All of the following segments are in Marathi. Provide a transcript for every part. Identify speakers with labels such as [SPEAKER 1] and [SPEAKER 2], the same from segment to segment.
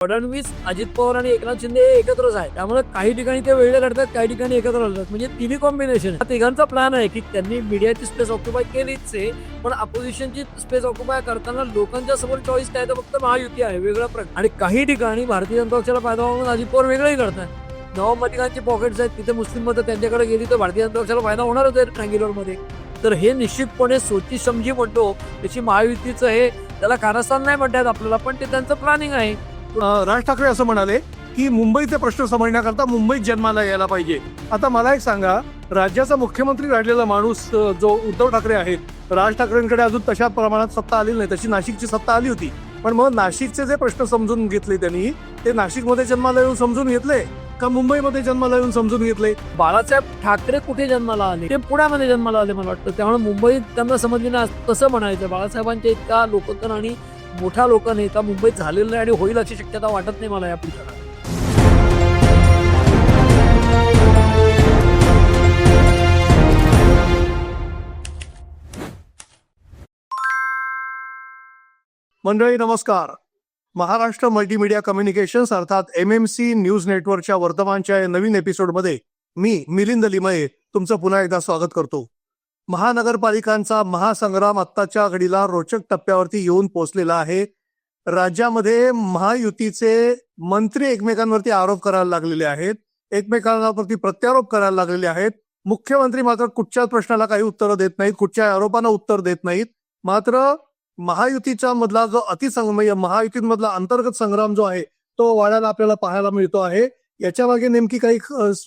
[SPEAKER 1] फडणवीस, अजित पवार आणि एकनाथ शिंदे हे एकत्रच आहे. त्यामुळे काही ठिकाणी ते वेगळे लढतात, काही ठिकाणी एकत्र लढतात. म्हणजे तिन्ही कॉम्बिनेशन आहे. तिघांचा प्लॅन आहे की त्यांनी मीडियाची स्पेस ऑक्युपाय केलीच आहे, पण अपोजिशनची स्पेस ऑक्युपाय करताना लोकांच्या समोर चॉईस काय तर फक्त महायुती आहे, वेगळा प्रकार. आणि काही ठिकाणी भारतीय जनता पक्षाला फायदा म्हणून अजित पवार वेगळंही लढतात. नवमतिकांची पॉकेट्स आहेत, तिथे मुस्लिम मतं त्यांच्याकडे गेली तर भारतीय जनता पक्षाला फायदा होणारच आहे ट्रँग्युलर मध्ये. तर हे निश्चितपणे सोची समजी म्हणतो त्याची महायुतीचं हे त्याला कारस्थान नाही म्हणतात आपल्याला, पण ते त्यांचं प्लॅनिंग आहे.
[SPEAKER 2] राज ठाकरे असं म्हणाले की मुंबईचे प्रश्न समजण्याकरता मुंबईत जन्माला यायला पाहिजे. आता मला एक सांगा, राज्याचा मुख्यमंत्री राहिलेला माणूस जो उद्धव ठाकरे आहेत, राज ठाकरेंकडे अजून तशा प्रमाणात सत्ता आली नाही. तशी नाशिकची सत्ता आली होती, पण मग नाशिकचे जे प्रश्न समजून घेतले त्यांनी, ते नाशिकमध्ये जन्माला येऊन समजून घेतले का मुंबईमध्ये जन्माला येऊन समजून घेतले?
[SPEAKER 1] बाळासाहेब ठाकरे कुठे जन्माला आले? ते पुण्यामध्ये जन्माला आले मला वाटतं. त्यामुळे मुंबईत त्यांना समजले ना कसं म्हणायचं. बाळासाहेबांच्या इतका लोकोत्तर आणि मोठा लोकनेता मुंबईत झालेला नाही आणि होईल अशी शक्यता वाटत नाही मला या पुढच्या काळात.
[SPEAKER 2] मंडळी नमस्कार. महाराष्ट्र मल्टीमीडिया कम्युनिकेशन्स अर्थात MMC न्यूज नेटवर्कच्या वर्तमानच्या या नवीन एपिसोडमध्ये मी मिलिंद लिमये तुमचं पुन्हा एकदा स्वागत करतो. महानगरपालिकांचा महासंग्राम आत्ताच्या घडीला रोचक टप्प्यावरती येऊन पोहोचलेला आहे. राज्यामध्ये महायुतीचे मंत्री एकमेकांवरती आरोप करायला लागलेले आहेत, एकमेकांवरती प्रत्यारोप करायला लागलेले आहेत. मुख्यमंत्री मात्र कुठच्याच प्रश्नाला काही उत्तरं देत नाहीत, कुठच्या आरोपांना उत्तर देत नाहीत. मात्र महायुतीच्या मधला जो महायुतीमधला अंतर्गत संग्राम जो आहे तो वाढायला आपल्याला पाहायला मिळतो आहे. याच्या मागे नेमकी काही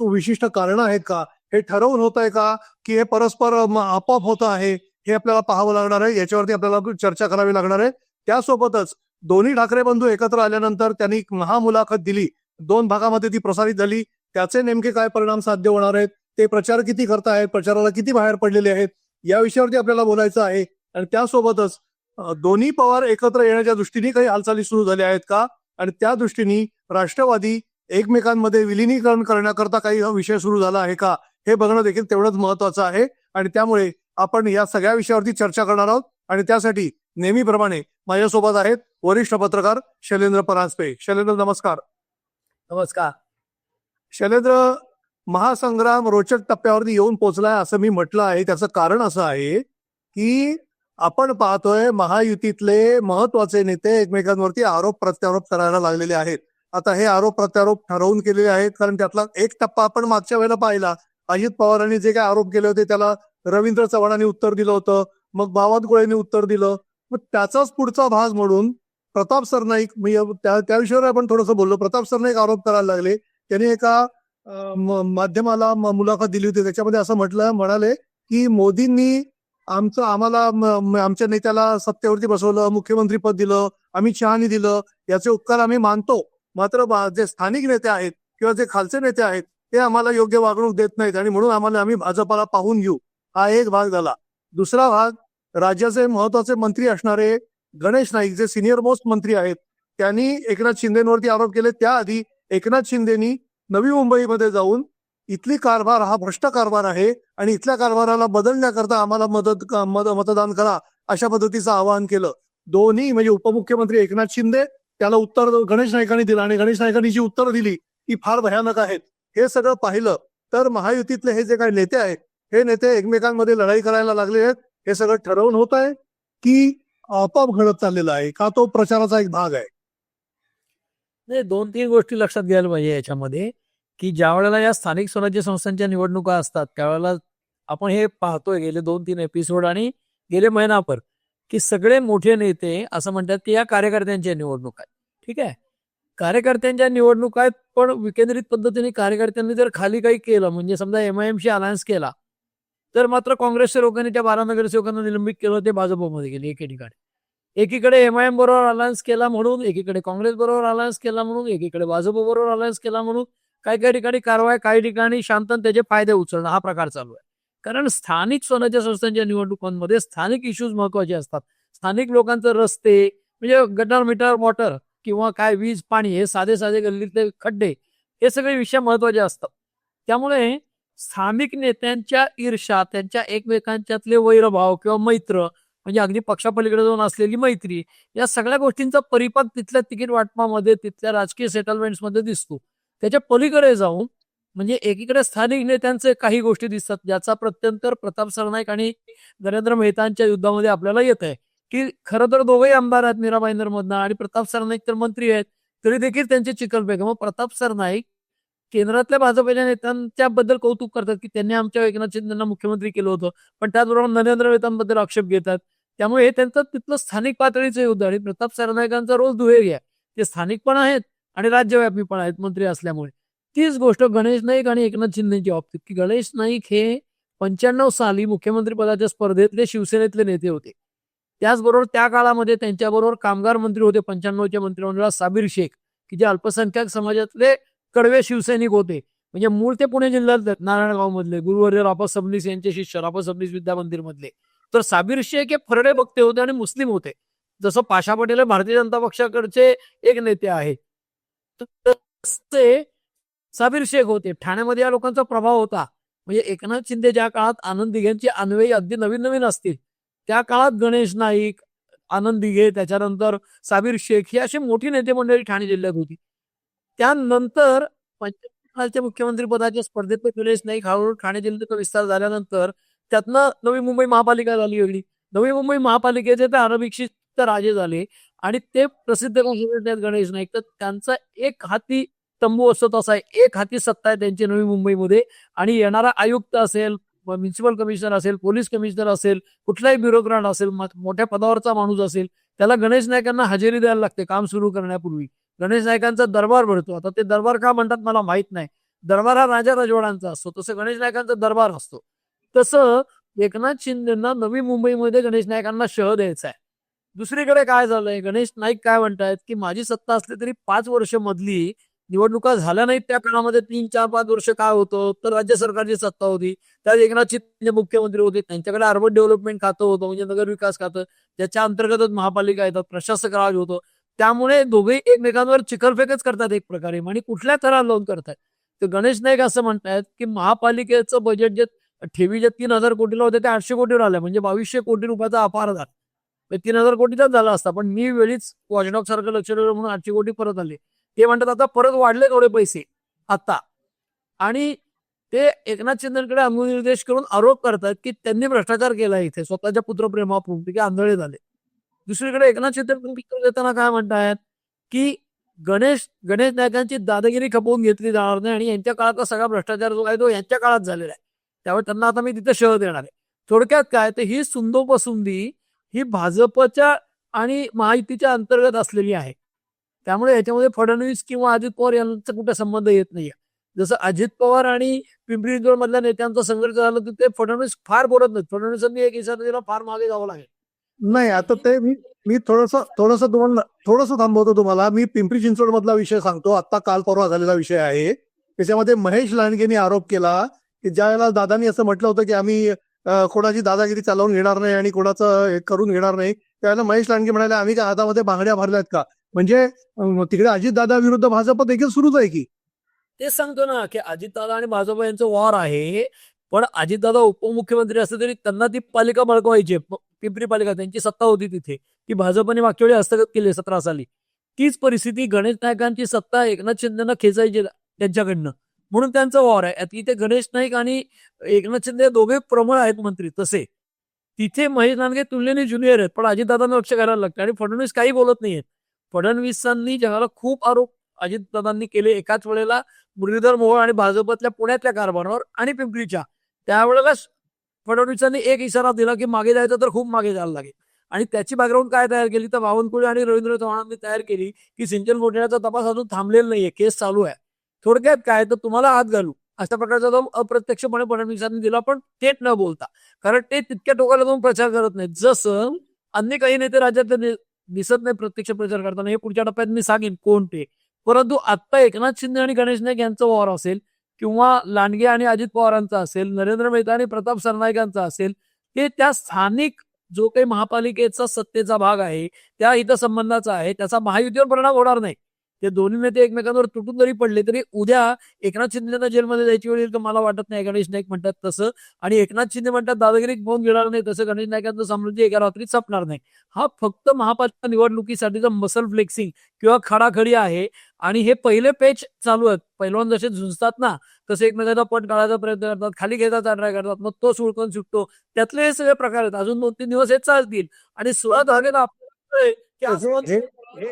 [SPEAKER 2] विशिष्ट कारणं आहेत का, हे ठरवून होत आहे का, की हे परस्पर आपोआप होत आहे, हे आपल्याला पाहावं लागणार आहे. याच्यावरती आपल्याला चर्चा करावी लागणार आहे. त्यासोबतच दोन्ही ठाकरे बंधू एकत्र आल्यानंतर त्यांनी महामुलाखत दिली, 2 भागामध्ये ती प्रसारित झाली. त्याचे नेमके काय परिणाम साध्य होणार आहेत, ते प्रचार किती करतायत, प्रचाराला किती बाहेर पडलेले आहेत, या विषयावरती आपल्याला बोलायचं आहे. आणि त्यासोबतच दोन्ही पवार एकत्र येण्याच्या दृष्टीने काही हालचाली सुरू झाल्या आहेत का, आणि त्या दृष्टीने राष्ट्रवादी एकमेकांमध्ये विलिनीकरण करण्याकरता काही विषय सुरू झाला आहे का, हे बघणं देखील तेवढंच महत्वाचं आहे. आणि त्यामुळे आपण या सगळ्या विषयावरती चर्चा करणार आहोत. आणि त्यासाठी नेहमीप्रमाणे माझ्यासोबत आहेत वरिष्ठ पत्रकार शैलेंद्र परांजपे. शैलेंद्र नमस्कार.
[SPEAKER 1] नमस्कार.
[SPEAKER 2] शैलेंद्र, महासंग्राम रोचक टप्प्यावरती येऊन पोहोचलाय असं मी म्हटलं आहे. त्याचं कारण असं आहे की आपण पाहतोय महायुतीतले महत्वाचे नेते एकमेकांवरती आरोप प्रत्यारोप करायला लागलेले आहेत. आता हे आरोप प्रत्यारोप ठरवून केलेले आहेत, कारण त्यातला एक टप्पा आपण मागच्या वेळेला पाहिला. अजित पवारांनी जे काही आरोप केले होते त्याला रवींद्र चव्हाणांनी उत्तर दिलं होतं, मग बावनकुळेंनी उत्तर दिलं. मग त्याचाच पुढचा भाग म्हणून प्रताप सरनाईक, त्या विषयावर आपण थोडंसं बोललो. प्रताप सरनाईक आरोप करायला लागले. त्यांनी एका माध्यमाला मुलाखत दिली होती, त्याच्यामध्ये असं म्हणाले की मोदींनी आम्हाला आमच्या नेत्याला सत्तेवरती बसवलं, मुख्यमंत्री पद दिलं, अमित शहानी दिलं, याचे उपकार आम्ही मानतो. मात्र जे स्थानिक नेते आहेत किंवा जे खालचे नेते आहेत ते आम्हाला योग्य वागणूक देत नाहीत, आणि म्हणून आम्ही भाजपाला पाहून घेऊ. हा एक भाग झाला. दुसरा भाग, राज्याचे महत्वाचे मंत्री असणारे गणेश नाईक, जे सिनियर मोस्ट मंत्री आहेत, त्यांनी एकनाथ शिंदेवरती आरोप केले. त्याआधी एकनाथ शिंदेनी नवी मुंबईमध्ये जाऊन इथली कारभार हा भ्रष्ट कारभार आहे आणि इथल्या कारभाराला बदलण्याकरता आम्हाला मतदान करा, अशा पद्धतीचं आवाहन केलं. दोन्ही म्हणजे उपमुख्यमंत्री एकनाथ शिंदे, त्याला उत्तर गणेश नाईकांनी दिलं, आणि गणेश नाईकांनी जी उत्तरं दिली ती फार भयानक आहेत. हे सगळं पाहिलं तर महायुतीतले हे जे काही नेते आहेत, हे नेते एकमेकांमध्ये लढाई करायला लागले आहेत. हे सगळं ठरवून होत आहे की आपोआप घडत चाललेलं आहे, का तो प्रचाराचा एक भाग आहे?
[SPEAKER 1] नाही, 2-3 गोष्टी लक्षात घ्यायला पाहिजे याच्यामध्ये, की ज्या वेळेला या स्थानिक स्वराज्य संस्थांच्या निवडणुका असतात त्यावेळेला आपण हे पाहतोय गेले 2-3 एपिसोड आणि गेले महिनाभर, की सगळे मोठे नेते असं म्हणतात की या कार्यकर्त्यांच्या निवडणूक आहेत. ठीक आहे, कार्यकर्त्यांच्या निवडणूक आहेत, पण विकेंद्रित पद्धतीने कार्यकर्त्यांनी जर खाली काही केलं, म्हणजे समजा MIMशी अलायन्स केला, तर मात्र काँग्रेसच्या लोकांनी त्या 12 नगरसेवकांना निलंबित केलं, ते भाजपमध्ये गेले एके ठिकाणी. एकीकडे MIM बरोबर अलायन्स केला म्हणून, एकीकडे काँग्रेस बरोबर अलायन्स केला म्हणून, एकीकडे भाजप बरोबर अलायन्स केला म्हणून काही काही ठिकाणी कारवाई, काही ठिकाणी शांतन त्याचे फायदे उचलणं, हा प्रकार चालू आहे. कारण स्थानिक स्वराज्य संस्थांच्या निवडणुकांमध्ये स्थानिक इश्यूज महत्वाचे असतात. स्थानिक लोकांचं रस्ते, म्हणजे गटर मीटर वॉटर किंवा काय वीज पाणी, हे साधे साधे गल्लीतले खड्डे, हे सगळे विषय महत्वाचे असतात. त्यामुळे स्थानिक नेत्यांच्या ईर्ष्या, त्यांच्या एकमेकांच्यातले वैरभाव किंवा मैत्र म्हणजे अगदी पक्षापलीकडे जाऊन असलेली मैत्री, या सगळ्या गोष्टींचा परिपाक तिथल्या तिकीट वाटपामध्ये, तिथल्या राजकीय सेटलमेंट्समध्ये दिसतो. त्याच्या पलीकडे जाऊन म्हणजे एकीकडे स्थानिक नेत्यांचे काही गोष्टी दिसतात, ज्याचा प्रत्यंतर प्रताप सरनाईक आणि नरेंद्र मेहतांच्या युद्धामध्ये आपल्याला येत आहे, की खरं तर दोघेही आमदार आहेत मीरा भाईंदरमधनं आणि प्रताप सरनाईक तर मंत्री आहेत, तरी देखील त्यांची चिकलबेग. मग प्रताप सरनाईक केंद्रातल्या भाजपच्या नेत्यांच्याबद्दल कौतुक करतात, की त्यांनी आमच्या एकनाथ शिंदेना मुख्यमंत्री केलं होतं, पण त्याचबरोबर नरेंद्र मेहतांबद्दल आक्षेप घेतात. त्यामुळे हे त्यांचं तिथलं स्थानिक पातळीचं युद्ध आणि प्रताप सरनाईकांचा रोज दुहेरी आहे. ते स्थानिक पण आहेत आणि राज्यव्यापी पण आहेत मंत्री असल्यामुळे. तीच गोष्ट गणेश नाईक आणि एकनाथ शिंदेच्या बाबतीत, की गणेश नाईक हे 95 साली मुख्यमंत्री पदाच्या स्पर्धेतले शिवसेनेतले नेते होते. त्याचबरोबर त्या काळामध्ये त्यांच्याबरोबर कामगार मंत्री होते 95च्या मंत्रिमंडळात साबीर शेख, की जे अल्पसंख्याक समाजातले कडवे शिवसैनिक होते. म्हणजे मूळ ते पुणे जिल्ह्यातले नारायणगाव मधले गुरुवर्य रापा सबनीस यांचे शिष्य, रापा सबनीस विद्या मंदिर मधले. तर साबीर शेख हे फरडे भक्ते होते आणि मुस्लिम होते. जसं पाशा पटेल हे भारतीय जनता पक्षाकडचे एक नेते आहेत, तसे साबीर शेख होते. ठाण्यामध्ये या लोकांचा प्रभाव होता. म्हणजे एकनाथ शिंदे ज्या काळात आनंद दिघेंची अन्वयी अगदी नवीन नवीन असतील, त्या काळात गणेश नाईक, आनंद दिघे, त्याच्यानंतर साबीर शेख ही अशी मोठी नेते मंडळी ठाणे जिल्ह्यात होती. त्यानंतर 95 सालच्या मुख्यमंत्री पदाच्या स्पर्धेत गणेश नाईक हळूहळू ठाणे जिल्ह्याचा विस्तार झाल्यानंतर त्यातनं नवी मुंबई महापालिका झाली वेगळी. नवी मुंबई महापालिकेचे ते अनभिषिक्त राजे झाले आणि ते प्रसिद्ध आहेत गणेश नाईक. तर त्यांचा एक हाती तंबू असतो तसा आहे, एक हाती सत्ता आहे त्यांची नवी मुंबईमध्ये. आणि येणारा आयुक्त असेल, म्युन्सिपल कमिशनर असेल, पोलीस कमिशनर असेल, कुठलाही ब्युरोक्रॅट असेल, मोठ्या पदावरचा माणूस असेल, त्याला गणेश नाईकांना हजेरी द्यायला लागते काम सुरू करण्यापूर्वी. गणेश नाईकांचा दरबार भरतो. आता ते दरबार का म्हणतात मला माहित नाही. दरबार हा राजा राजवाडांचा असतो, तसं गणेश नाईकांचा दरबार असतो. तसं एकनाथ शिंदेना नवी मुंबईमध्ये गणेश नाईकांना शह द्यायचा आहे. दुसरीकडे काय झालंय, गणेश नाईक काय म्हणतायत, की माझी सत्ता असली तरी 5 वर्ष मधली निवडणुका झाल्या नाहीत त्या काळामध्ये 3, 4, 5 वर्ष काय होतं, तर राज्य सरकारची सत्ता होती. त्यात एकनाथ शिंदे मुख्यमंत्री होते. त्यांच्याकडे अर्बन डेव्हलपमेंट खातं होतं, म्हणजे नगर विकास खातं, ज्याच्या अंतर्गतच महापालिका येतात, प्रशासक राज होतं. त्यामुळे दोघेही एकमेकांवर चिखलफेकच करतात एक प्रकारे, आणि कुठल्या थराला लावून करतात. तर गणेश नाईक असं म्हणतायत, की महापालिकेचं बजेट जे ठेवी जे 3,000 कोटीला होते ते 800 कोटीवर आलं, म्हणजे 2200 कोटी रुपयाचा अपहार 3,000 कोटीचाच झाला असता, पण मी वेळीच वॉचडॉग सारखं लक्ष ठेवलं म्हणून 800 कोटी परत आले. ते म्हणतात आता परत वाढले थोडे पैसे आता. आणि ते एकनाथ शिंदेकडे अंगुनिर्देश करून आरोप करतात, की त्यांनी भ्रष्टाचार केला इथे स्वतःच्या पुत्रप्रेमापूर्वी, की आंधळे झाले. दुसरीकडे एकनाथ शिंदे उत्तर देताना काय म्हणतायत, की गणेश नायकांची दादागिरी खपवून घेतली जाणार नाही आणि यांच्या काळातला सगळा भ्रष्टाचार जो आहे तो यांच्या काळात झालेला आहे, त्यामुळे त्यांना आता मी तिथे शह देणार आहे. थोडक्यात काय, तर ही सुंदोपसुंदी ही भाजपच्या आणि महायुतीच्या अंतर्गत असलेली आहे. त्यामुळे याच्यामध्ये फडणवीस किंवा अजित पवार यांचा कुठे संबंध येत नाहीये. जसं अजित पवार आणि पिंपरी चिंचवड मधल्या नेत्यांचा संघर्ष झाला, तर ते फडणवीस फार बोलत नाहीत. फडणवीसांनी एक इशारा दिला, फार मागे जावं लागेल.
[SPEAKER 2] नाही, आता ते मी थोडंसं थांबवतो तुम्हाला. मी पिंपरी चिंचवड मधला विषय सांगतो. आता काल परवा झालेला विषय आहे. त्याच्यामध्ये महेश लांडगेंनी आरोप केला, की ज्या वेळेला दादांनी असं म्हटलं होतं, की आम्ही कोणाची दादागिरी चालवून घेणार नाही आणि कोणाचं हे करून घेणार नाही, त्यावेळेला महेश लांडगे म्हणाले, आम्ही त्या हातामध्ये बांगड्या भरल्यात का? म्हणजे तिकडे अजितदादा विरुद्ध भाजप देखील सुरूच आहे की.
[SPEAKER 1] तेच सांगतो ना, की अजितदादा आणि भाजप यांचं वॉर आहे. पण अजितदादा उपमुख्यमंत्री असले तरी त्यांना ती पालिका बळकवायची. पिंपरी पालिका त्यांची सत्ता होती तिथे, ती भाजपने मागच्या वेळी हस्तगत केली 17 साली. तीच परिस्थिती गणेश नायकांची सत्ता एकनाथ शिंदेना खेचायची त्यांच्याकडनं, म्हणून त्यांचं वॉर आहे. इथे गणेश नाईक आणि एकनाथ शिंदे दोघे प्रबळ आहेत मंत्री. तसे तिथे महेश लांडगे तुलनेने ज्युनियर आहेत, पण अजितदादांना लक्ष घालायला लागतं आणि फडणवीस काही बोलत नाहीयेत. फडणवीसांनी जगाला खूप आरोप अजितदादांनी केले एकाच वेळेला, मुरलीधर मोहोळ आणि भाजपतल्या पुण्यातल्या कारभारावर आणि पिंपरीच्या. त्यावेळेला फडणवीसांनी एक इशारा दिला, की मागे जायचं तर खूप मागे जायला लागेल. आणि त्याची बॅकग्राऊंड काय तयार केली, तर बावनकुळे आणि रवींद्र चव्हाणांनी तयार केली, की सिंचन घोटाळ्याचा तपास अजून थांबलेला नाहीये, केस चालू आहे. थोडक्यात काय, तर तुम्हाला हात घालू अशा प्रकारचा तो अप्रत्यक्षपणे फडणवीसांनी दिला, पण थेट न बोलता, कारण ते तितक्या टोकाला जाऊन प्रचार करत नाहीत. जसं अन्य काही नेते राज्यात दिसत नाही प्रत्यक्ष प्रचार करताना. हे पुढच्या टप्प्यात मी सांगेन कोण ते. परंतु आता एकनाथ शिंदे आणि गणेश नाईक यांचं वॉर असेल, किंवा लांडगे आणि अजित पवारांचा असेल, नरेंद्र मेहता आणि प्रताप सरनाईकांचा असेल, ते त्या स्थानिक जो काही महापालिकेचा सत्तेचा भाग आहे त्या हितसंबंधाचा आहे, त्याचा महायुतीवर परिणाम होणार नाही. ते दोन्ही नेते एकमेकांवर तुटून जरी पडले तरी उद्या एकनाथ शिंदेना जेलमध्ये जायची वेळ येईल तर मला वाटत नाही गणेश नाईक म्हणतात तसं. आणि एकनाथ शिंदे म्हणतात दादागिरी होऊन घेणार नाही तसं गणेश नाईकांचं साम्राज्य एका रात्रीत संपणार नाही. हा फक्त महापालिका निवडणुकीसाठीचा मसल फ्लेक्सिंग किंवा खडाखडी आहे. आणि हे पहिले पेच चालू आहेत. पैलवान जसे झुंजतात ना तसे एकमेकांचा पट काढायचा प्रयत्न करतात, खाली घेतात ट्राय करतात, मग तो सुळकून सुटतो. त्यातले हे सगळे प्रकार आहेत. अजून 2-3 दिवस हे चालतील आणि 16 तारखेला आपल्याला की
[SPEAKER 2] हे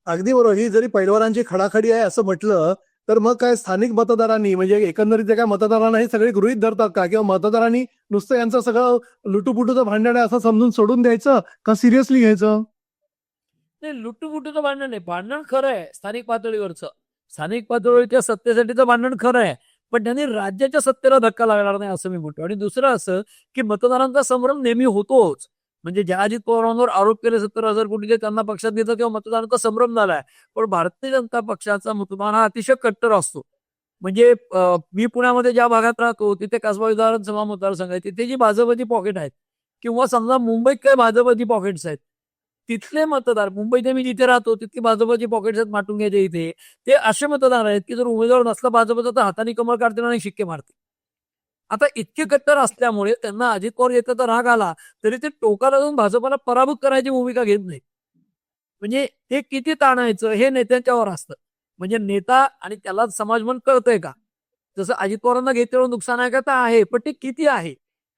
[SPEAKER 2] अगदी बरोबर. ही जरी पैलवानांची खडाखडी आहे असं म्हटलं तर मग काय स्थानिक मतदारांनी म्हणजे एकंदरीत जे काय मतदारांना हे सगळे गृहीत धरतात का, किंवा मतदारांनी नुसतं यांचं सगळं लुटूपुटूचं भांडण आहे असं समजून सोडून द्यायचं का सिरियसली घ्यायचं?
[SPEAKER 1] नाही, लुटूपुटूचं भांडण नाही. भांडण खरं आहे स्थानिक पातळीवरचं. स्थानिक पातळीवरच्या सत्तेसाठीचं भांडण खरं आहे. पण त्यांनी राज्याच्या सत्तेला धक्का लागणार नाही असं मी म्हणतो. आणि दुसरं असं की मतदारांचा संभ्रम नेहमी होतोच. म्हणजे ज्या अजित पवारांवर आरोप केले 70,000 कोटीचे त्यांना पक्षात घेतलं तेव्हा मतदारांचा संभ्रम झालाय. पण भारतीय जनता पक्षाचा मतदान हा अतिशय कट्टर असतो. म्हणजे मी पुण्यामध्ये ज्या भागात राहतो तिथे कसबा विधानसभा मतदारसंघ आहे. तिथे जी भाजपची पॉकेट आहेत किंवा समजा मुंबईत काय भाजपची पॉकेट्स आहेत, तिथले मतदार मुंबईत मी जिथे राहतो तिथली भाजपची पॉकेट्स आहेत माटुंग्याच्या इथे. ते असे मतदार आहेत की जर उमेदवार नसला भाजपचा तर हाताने कमळ काढतील आणि शिक्के मारतील. आता इतके कट्टर असल्यामुळे त्यांना अजित पवार येतात राग आला तरी ते टोकाला जाऊन भाजपला पराभूत करायची भूमिका घेत नाही. म्हणजे ते किती ताणायचं हे नेत्यांच्यावर असतं. म्हणजे नेता आणि त्याला समाजमन कळतंय का? जसं अजित पवारांना घेतलेलं नुकसान आहे का, तर आहे, पण ते किती आहे?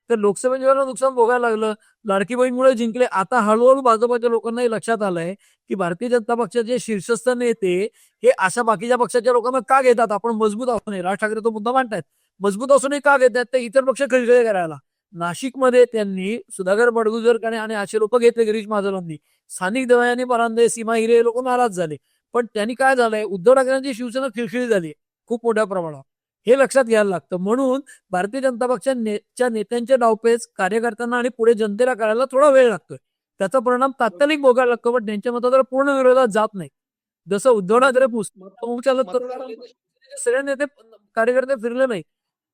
[SPEAKER 1] तर लोकसभेच्या वेळेला नुकसान भोगायला लागलं, लाडकी बहीणमुळे जिंकले. आता हळूहळू भाजपच्या लोकांनाही लक्षात आलंय की भारतीय जनता पक्षाचे शीर्षस्थ नेते हे अशा बाकीच्या पक्षाच्या लोकांना का घेतात? आपण मजबूत असूनही राज ठाकरे तो मुद्दा मांडतायत. मजबूत असूनही का घेतात? ते इतर पक्ष खळखळे करायला. नाशिकमध्ये त्यांनी सुधाकर बडगुजर आणि असे लोक घेतले गिरीश महाजनांनी. स्थानिक दयानी परांदे, सीमा हिरे हे लोक नाराज झाले. पण त्यांनी काय झालंय, उद्धव ठाकरेंची शिवसेना खिळखिळी झाली खूप मोठ्या प्रमाणात. हे लक्षात घ्यायला लागतं. म्हणून भारतीय जनता पक्षाच्या नेत्यांचे डावपेच कार्यकर्त्यांना आणि पुढे जनतेला करायला थोडा वेळ लागतोय. त्याचा परिणाम तात्कालिक भोगायला लागतो, पण त्यांच्या मताला पूर्ण विरोधात जात नाही. जसं उद्धव ठाकरे सगळे नेते कार्यकर्ते फिरले नाही.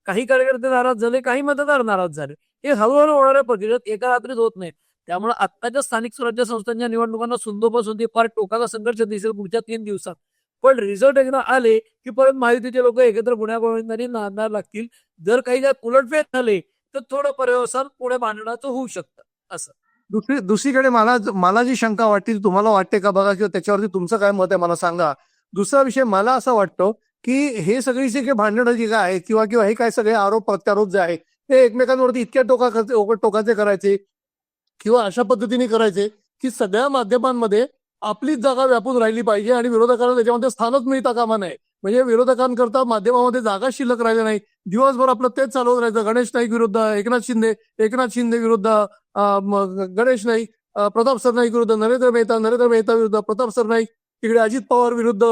[SPEAKER 1] काही कार्यकर्ते नाराज झाले, काही मतदार नाराज झाले. हे हळूहळू होणाऱ्या प्रक्रियेत एका रात्रीत होत नाही. त्यामुळे आत्ताच्या स्थानिक स्वराज्य संस्थांच्या निवडणुकांना सुंदोपासून फार टोकाचा संघर्ष दिसेल पुढच्या 3 दिवसात. पण रिझल्ट एकदा आले की परत महायुतीचे लोक एकत्र गुण्यागोविंदांनी नांदायला लागतील. जर काही त्यात उलटफेर झाले तर थोडं पर्यवसान पुढे मांडण्याचं होऊ शकतं असं.
[SPEAKER 2] दुसरीकडे मला मला जी शंका वाटते ती तुम्हाला वाटते का बघा, किंवा त्याच्यावरती तुमचं काय मत आहे मला सांगा. दुसरा विषय मला असं वाटतं की हे सगळी जे काही भांडणं जी काय आहेत किंवा हे काय सगळे आरोप प्रत्यारोप जे आहे ते एकमेकांवरती इतक्या टोकाचे करायचे किंवा अशा पद्धतीने करायचे की सगळ्या माध्यमांमध्ये आपलीच जागा व्यापून राहिली पाहिजे आणि विरोधकांना त्याच्यामध्ये स्थानच मिळता कामा नये. म्हणजे विरोधकांकरता माध्यमामध्ये जागा शिल्लक राहिल्या नाही. दिवसभर आपलं तेच चालवत राहायचं. गणेश नाईक विरुद्ध एकनाथ शिंदे विरुद्ध गणेश नाईक, प्रताप सरनाईक विरुद्ध नरेंद्र मेहता विरुद्ध प्रताप सरनाईक, तिकडे अजित पवार विरुद्ध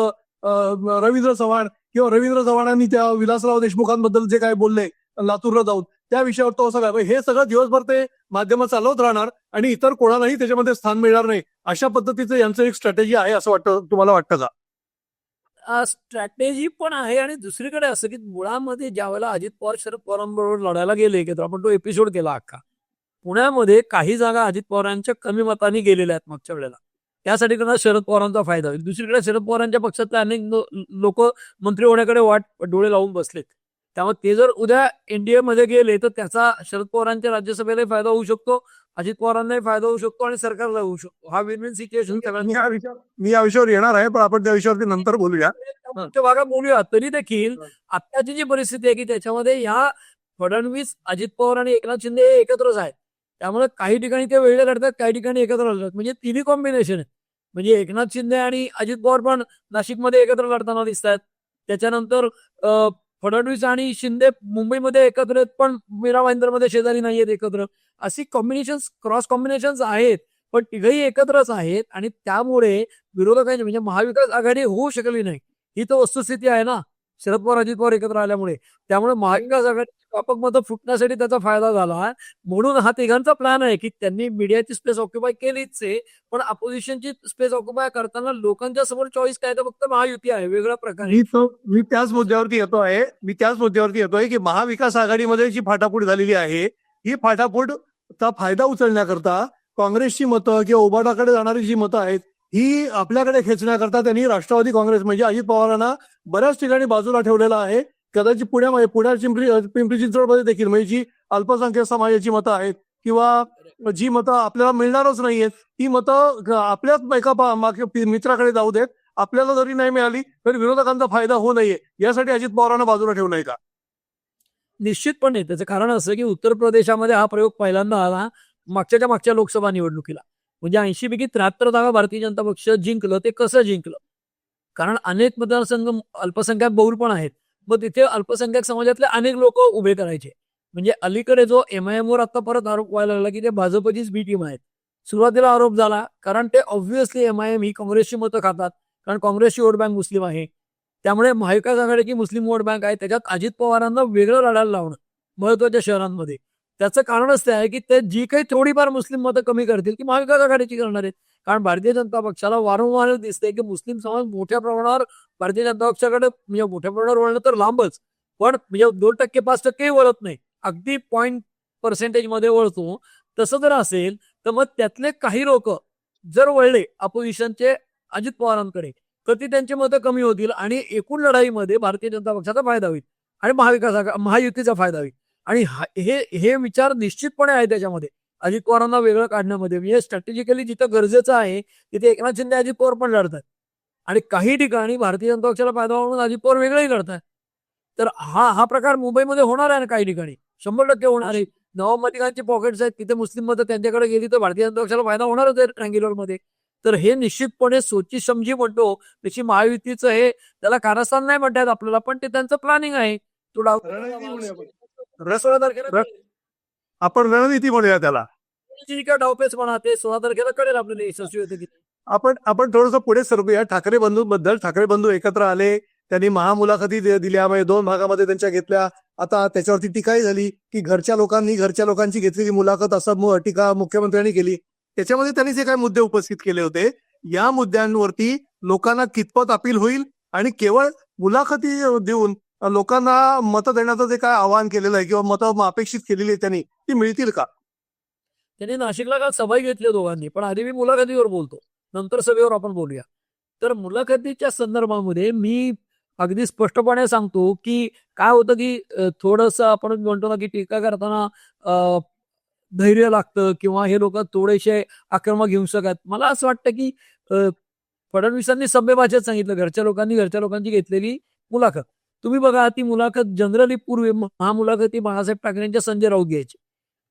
[SPEAKER 2] रवींद्र चव्हाण, किंवा रवींद्र चव्हाणांनी त्या विलासराव देशमुखांबद्दल जे काय बोलले लातूरला जाऊन त्या विषयावर तो सगळं हे सगळं दिवसभर ते माध्यम चालवत राहणार आणि इतर कोणालाही त्याच्यामध्ये स्थान मिळणार नाही. अशा पद्धतीचं यांचं एक स्ट्रॅटेजी आहे असं वाटतं, तुम्हाला वाटतं का?
[SPEAKER 1] स्ट्रॅटेजी पण आहे आणि दुसरीकडे असं की मुळामध्ये ज्या वेळेला अजित पवार शरद पवारांबरोबर लढायला गेले की आपण तो एपिसोड केला अख्खा. पुण्यामध्ये काही जागा अजित पवारांच्या कमी मतांनी गेलेल्या आहेत मागच्या वेळेला. त्यासाठी त्यांना शरद पवारांचा फायदा होईल. दुसरीकडे शरद पवारांच्या पक्षातले अनेक लोक मंत्री होण्याकडे डोळे लावून बसलेत. त्यामुळे ते जर उद्या एनडीए मध्ये गेले तर त्याचा शरद पवारांच्या राज्यसभेलाही फायदा होऊ शकतो, अजित पवारांनाही फायदा होऊ शकतो आणि सरकारला होऊ शकतो. हा विन विन सिच्युएशन
[SPEAKER 2] मी या विषयावर येणार आहे, पण आपण त्या विषयावरती नंतर बोलूया.
[SPEAKER 1] भागात बोलूया. तरी देखील आत्ताची जी परिस्थिती आहे की त्याच्यामध्ये या फडणवीस, अजित पवार आणि एकनाथ शिंदे हे एकत्रच आहेत. त्यामुळे काही ठिकाणी ते वेगळे लढतात, काही ठिकाणी एकत्र लढतात. म्हणजे तिन्ही कॉम्बिनेशन आहे. म्हणजे एकनाथ शिंदे आणि अजित पवार पण नाशिकमध्ये एकत्र लढताना दिसत आहेत. त्याच्यानंतर फडणवीस आणि शिंदे मुंबईमध्ये एकत्र आहेत, पण मीरा भाईंदरमध्ये शेजारी नाही आहेत एकत्र. अशी कॉम्बिनेशन, क्रॉस कॉम्बिनेशन आहेत, पण तिघही एकत्रच आहेत. आणि त्यामुळे विरोधकांची म्हणजे महाविकास आघाडी होऊ शकली नाही ही तर वस्तुस्थिती आहे ना, शरद पवार अजित पवार एकत्र आल्यामुळे. त्यामुळे महाविकास आघाडी व्यापक मतं फुटण्यासाठी त्याचा फायदा झाला. म्हणून हा तिघांचा प्लॅन आहे की त्यांनी मीडियाची स्पेस ऑक्युपाय केलीच आहे, पण अपोजिशनची स्पेस ऑक्युपाय करताना लोकांच्या समोर चॉईस काय तर फक्त महायुती आहे वेगळ्या प्रकारे.
[SPEAKER 2] मी त्याच मुद्द्यावरती येतोय की महाविकास आघाडीमध्ये जी फाटाफूट झालेली आहे ही फाटाफूटचा फायदा उचलण्याकरता काँग्रेसची मतं किंवा उबाटाकडे जाणारी जी मतं आहेत ही आपल्याकडे खेचण्याकरता त्यांनी राष्ट्रवादी काँग्रेस म्हणजे अजित पवारांना बऱ्याच ठिकाणी बाजूला ठेवलेला आहे. कदाचित पुण्यात पिंपरी चिंचवडमध्ये देखील म्हणजे जी अल्पसंख्याक समाजाची मतं आहेत किंवा जी मतं आपल्याला मिळणारच नाहीयेत ती मतं आपल्याच मित्राकडे जाऊ देत. आपल्याला जरी नाही मिळाली तरी विरोधकांचा फायदा होऊ नये यासाठी अजित पवारांना बाजूला ठेवलंय का?
[SPEAKER 1] निश्चितपणे त्याचं कारण असं की उत्तर प्रदेशामध्ये हा प्रयोग पहिल्यांदा आला मागच्या लोकसभा निवडणुकीला. म्हणजे 80 पैकी 73 जागा भारतीय जनता पक्ष जिंकलं. ते कसं जिंकलं? कारण अनेक मतदारसंघ अल्पसंख्याक बहुल पण आहेत. मग तिथे अल्पसंख्याक समाजातले अनेक लोक उभे करायचे. म्हणजे अलीकडे जो MIM वर आता परत आरोप व्हायला लागला की ते भाजपचीच बी टीम आहेत. सुरुवातीला आरोप झाला कारण ते ऑब्व्हियसली MIM ही काँग्रेसची मतं खातात. कारण काँग्रेसची वोट बँक मुस्लिम आहे. त्यामुळे महाविकास आघाडीची मुस्लिम वोट बँक आहे. त्याच्यात अजित पवारांना वेगळं लढायला लावणं महत्वाच्या शहरांमध्ये. त्याचं कारणच ते आहे की ते जी काही थोडीफार मुस्लिम मतं कमी करतील ती महाविकास आघाडीची करणार आहेत. कारण भारतीय जनता पक्षाला वारंवार दिसतंय की मुस्लिम समाज मोठ्या प्रमाणावर भारतीय जनता पक्षाकडे म्हणजे मोठ्या प्रमाणावर वळणं तर लांबच, पण म्हणजे 2% 5% वळत नाही, अगदी % मध्ये वळतो. तसं जर असेल तर मग त्यातले काही लोक जर वळले अपोजिशनचे अजित पवारांकडे तर ती त्यांची मतं कमी होतील आणि एकूण लढाईमध्ये भारतीय जनता पक्षाचा फायदा होईल आणि महायुतीचा फायदा होईल. आणि हे विचार निश्चितपणे आहे त्याच्यामध्ये अजित पवारांना वेगळं काढण्यामध्ये. म्हणजे स्ट्रॅटेजिकली जिथं गरजेचं आहे तिथे एकनाथ शिंदे अजित पवार पण लढतात आणि काही ठिकाणी भारतीय जनता पक्षाला फायदा म्हणून अजित पवार वेगळंही लढतात. तर हा प्रकार मुंबईमध्ये होणार आहे ना, काही ठिकाणी 100% होणार आहे. नवाब मलिकांची पॉकेट्स आहेत तिथे मुस्लिम मतं त्यांच्याकडे गेली तर भारतीय जनता पक्षाला फायदा होणारच आहे ट्रँग्युलरमध्ये. तर हे निश्चितपणे सोची समजी म्हणतो तशी महायुतीचं हे त्याला कारस्थान नाही म्हणतात आपल्याला, पण ते त्यांचं प्लॅनिंग आहे. तो डाव
[SPEAKER 2] रणनीती म्हणूया आपण.
[SPEAKER 1] 16 तारखेला
[SPEAKER 2] आपण रणनीती म्हणूया त्याला.
[SPEAKER 1] जी काय डावपेच म्हणा ते 16 तारखेला कळेल आपल्याला यशस्वी होते किती.
[SPEAKER 2] आपण थोडंसं पुढे सरकूया. ठाकरे बंधूंबद्दल. ठाकरे बंधू एकत्र आले, त्यांनी महामुलाखती दिल्या, म्हणजे 2 भागामध्ये त्यांच्या घेतल्या. आता त्याच्यावरती टीकाही झाली की घरच्या लोकांची घेतलेली मुलाखत असं टीका मुख्यमंत्र्यांनी केली. त्याच्यामध्ये त्यांनी जे काही मुद्दे उपस्थित केले होते या मुद्द्यांवरती लोकांना कितपत अपील होईल आणि केवळ मुलाखती देऊन लोकांना मतं देण्याचं जे काय आवाहन केलेलं आहे किंवा मतं अपेक्षित केलेली आहे त्यांनी ती मिळतील का?
[SPEAKER 1] त्यांनी नाशिकला काल सभा घेतली दोघांनी, पण आधी मी मुलाखतीवर बोलतो, नंतर सभेवर आपण बोलूया. तर मुलाखतीच्या संदर्भामध्ये मी अगदी स्पष्टपणे सांगतो की काय होतं की थोडंसं आपण म्हणतो ना की टीका करताना धैर्य लागतं किंवा हे लोक थोडेसे आक्रमक हिंसक आहेत. मला असं वाटतं की फडणवीसांनी सभ्य भाषेत सांगितलं घरच्या लोकांची घेतलेली मुलाखत. तुम्ही बघा ती मुलाखत जनरली पूर्वी मुलाखती बाळासाहेब ठाकरेंच्या संजय राऊत घ्यायची.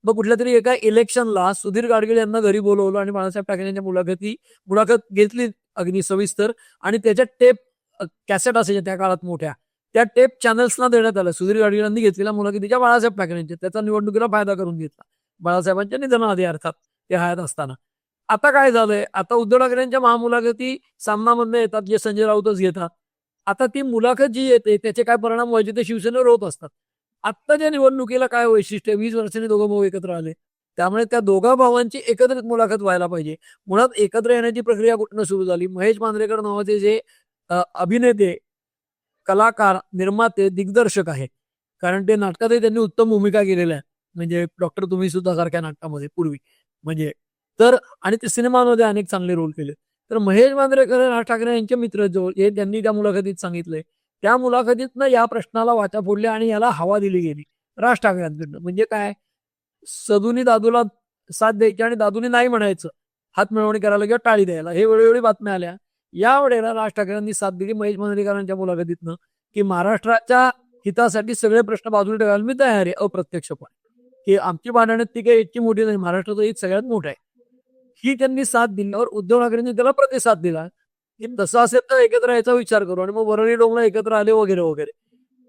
[SPEAKER 1] मग कुठल्या तरी एका इलेक्शनला सुधीर गाडगीळ यांना घरी बोलवलं आणि बाळासाहेब ठाकरेंच्या मुलाखत घेतली अगदी सविस्तर आणि त्याच्या टेप कॅसेट असायच्या त्या काळात मोठ्या, त्या टेप चॅनल्सना देण्यात आल्या. सुधीर गाडगीळांनी घेतलेल्या मुलाखतीच्या बाळासाहेब ठाकरेंच्या, त्याचा निवडणुकीला फायदा करून घेतला बाळासाहेबांच्या निधनाआधी अर्थात ते हयात असताना. आता काय झालंय, आता उद्धव ठाकरेंच्या महामुलाखती सामनामधनं येतात जे संजय राऊतच घेतात. आता ती मुलाखत जी येते त्याचे काय परिणाम व्हायचे ते शिवसेनेवर होत असतात. आत्ताच्या निवडणुकीला काय वैशिष्ट्य, 20 वर्षांनी दोघं भाऊ एकत्र आले, त्यामुळे त्या दोघा भावांची एकत्रित मुलाखत व्हायला पाहिजे. मुळात एकत्र येण्याची प्रक्रिया कुठनं सुरू झाली. महेश मांजरेकर नावाचे जे अभिनेते, कलाकार, निर्माते, दिग्दर्शक आहे, कारण ते नाटकातही त्यांनी उत्तम भूमिका केलेल्या आहे. म्हणजे डॉक्टर तुम्ही सुद्धा सारख्या नाटकामध्ये पूर्वी म्हणजे तर आणि ते सिनेमामध्ये अनेक चांगले रोल केले. तर महेश मांजरेकर राज ठाकरे यांचे मित्र जो हे त्यांनी त्या मुलाखतीत सांगितलंय, त्या मुलाखतीतनं या प्रश्नाला वाचा फोडल्या आणि याला हवा दिली गेली राज ठाकरेंकडनं. म्हणजे काय, सदूनी दादूला साथ द्यायची आणि दादूनी नाही म्हणायचं, हात मिळवणी करायला किंवा टाळी द्यायला, हे वेळोवेळी बातम्या आल्या. या वेळेला राज ठाकरेंनी साथ दिली महेश मांजरेकरांच्या मुलाखतीतनं की महाराष्ट्राच्या हितासाठी सगळे प्रश्न बाजूला ठेवायला मी तयार आहे, अप्रत्यक्षपणे की आमची भांडणं ती काही इतकी मोठी नाही, महाराष्ट्राचं हित सगळ्यात मोठं आहे. ही त्यांनी साथ दिल्यावर उद्धव ठाकरेंनी त्याला प्रतिसाद दिला की तसं असेल तर एकत्र यायचा विचार करू आणि मग वरळी डोमला एकत्र आले वगैरे वगैरे.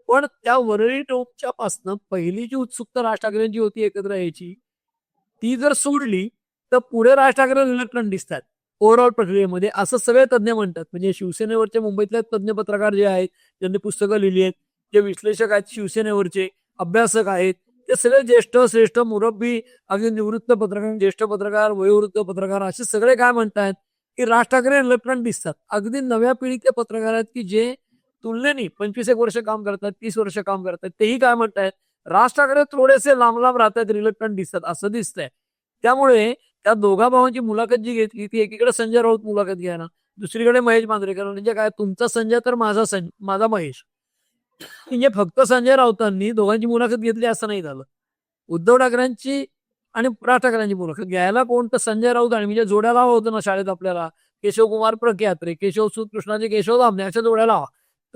[SPEAKER 1] पण त्या वरळी डोमच्या पासनं पहिली जी उत्सुकता राज ठाकरेंची होती एकत्र यायची, ती जर सोडली तर पुढे राज ठाकरे रिलक्टंट दिसतात ओव्हरऑल प्रक्रियेमध्ये, असं सगळे तज्ज्ञ म्हणतात. म्हणजे शिवसेनेवरचे मुंबईतले तज्ज्ञ पत्रकार जे आहेत, ज्यांनी पुस्तकं लिहिली आहेत, जे विश्लेषक आहेत शिवसेनेवरचे, अभ्यासक आहेत, ते सगळे ज्येष्ठ श्रेष्ठ मुरब्बी, अगदी निवृत्त पत्रकार, ज्येष्ठ पत्रकार, वयोवृत्त पत्रकार असे सगळे काय म्हणतात की राज ठाकरे रिलक्टंट दिसतात. अगदी नव्या पिढीतले पत्रकार आहेत की जे तुलनेने 25 वर्ष काम करतात, 30 वर्ष काम करतात, तेही काय म्हणतायत राज ठाकरे थोडेसे लांब लांब राहतात, रिलक्टंट दिसतात असं दिसतंय. त्यामुळे त्या दोघा भावांची मुलाखत जी घेतली ती एकीकडे संजय राऊत मुलाखत घ्यायला, दुसरीकडे महेश मांजरेकर. म्हणजे काय, तुमचा संजय तर माझा महेश. म्हणजे फक्त संजय राऊतांनी दोघांची मुलाखत घेतली असं नाही झालं. उद्धव ठाकरेंची आणि राज ठाकरेंची मुलाखत घ्यायला कोण, तर संजय राऊत. आणि म्हणजे जोड्या लावा होतं ना शाळेत आपल्याला, केशवकुमार प्रख्यात्रे, केशव सूत कृष्णाचे केशव दामणे, अशा जोड्या लावा.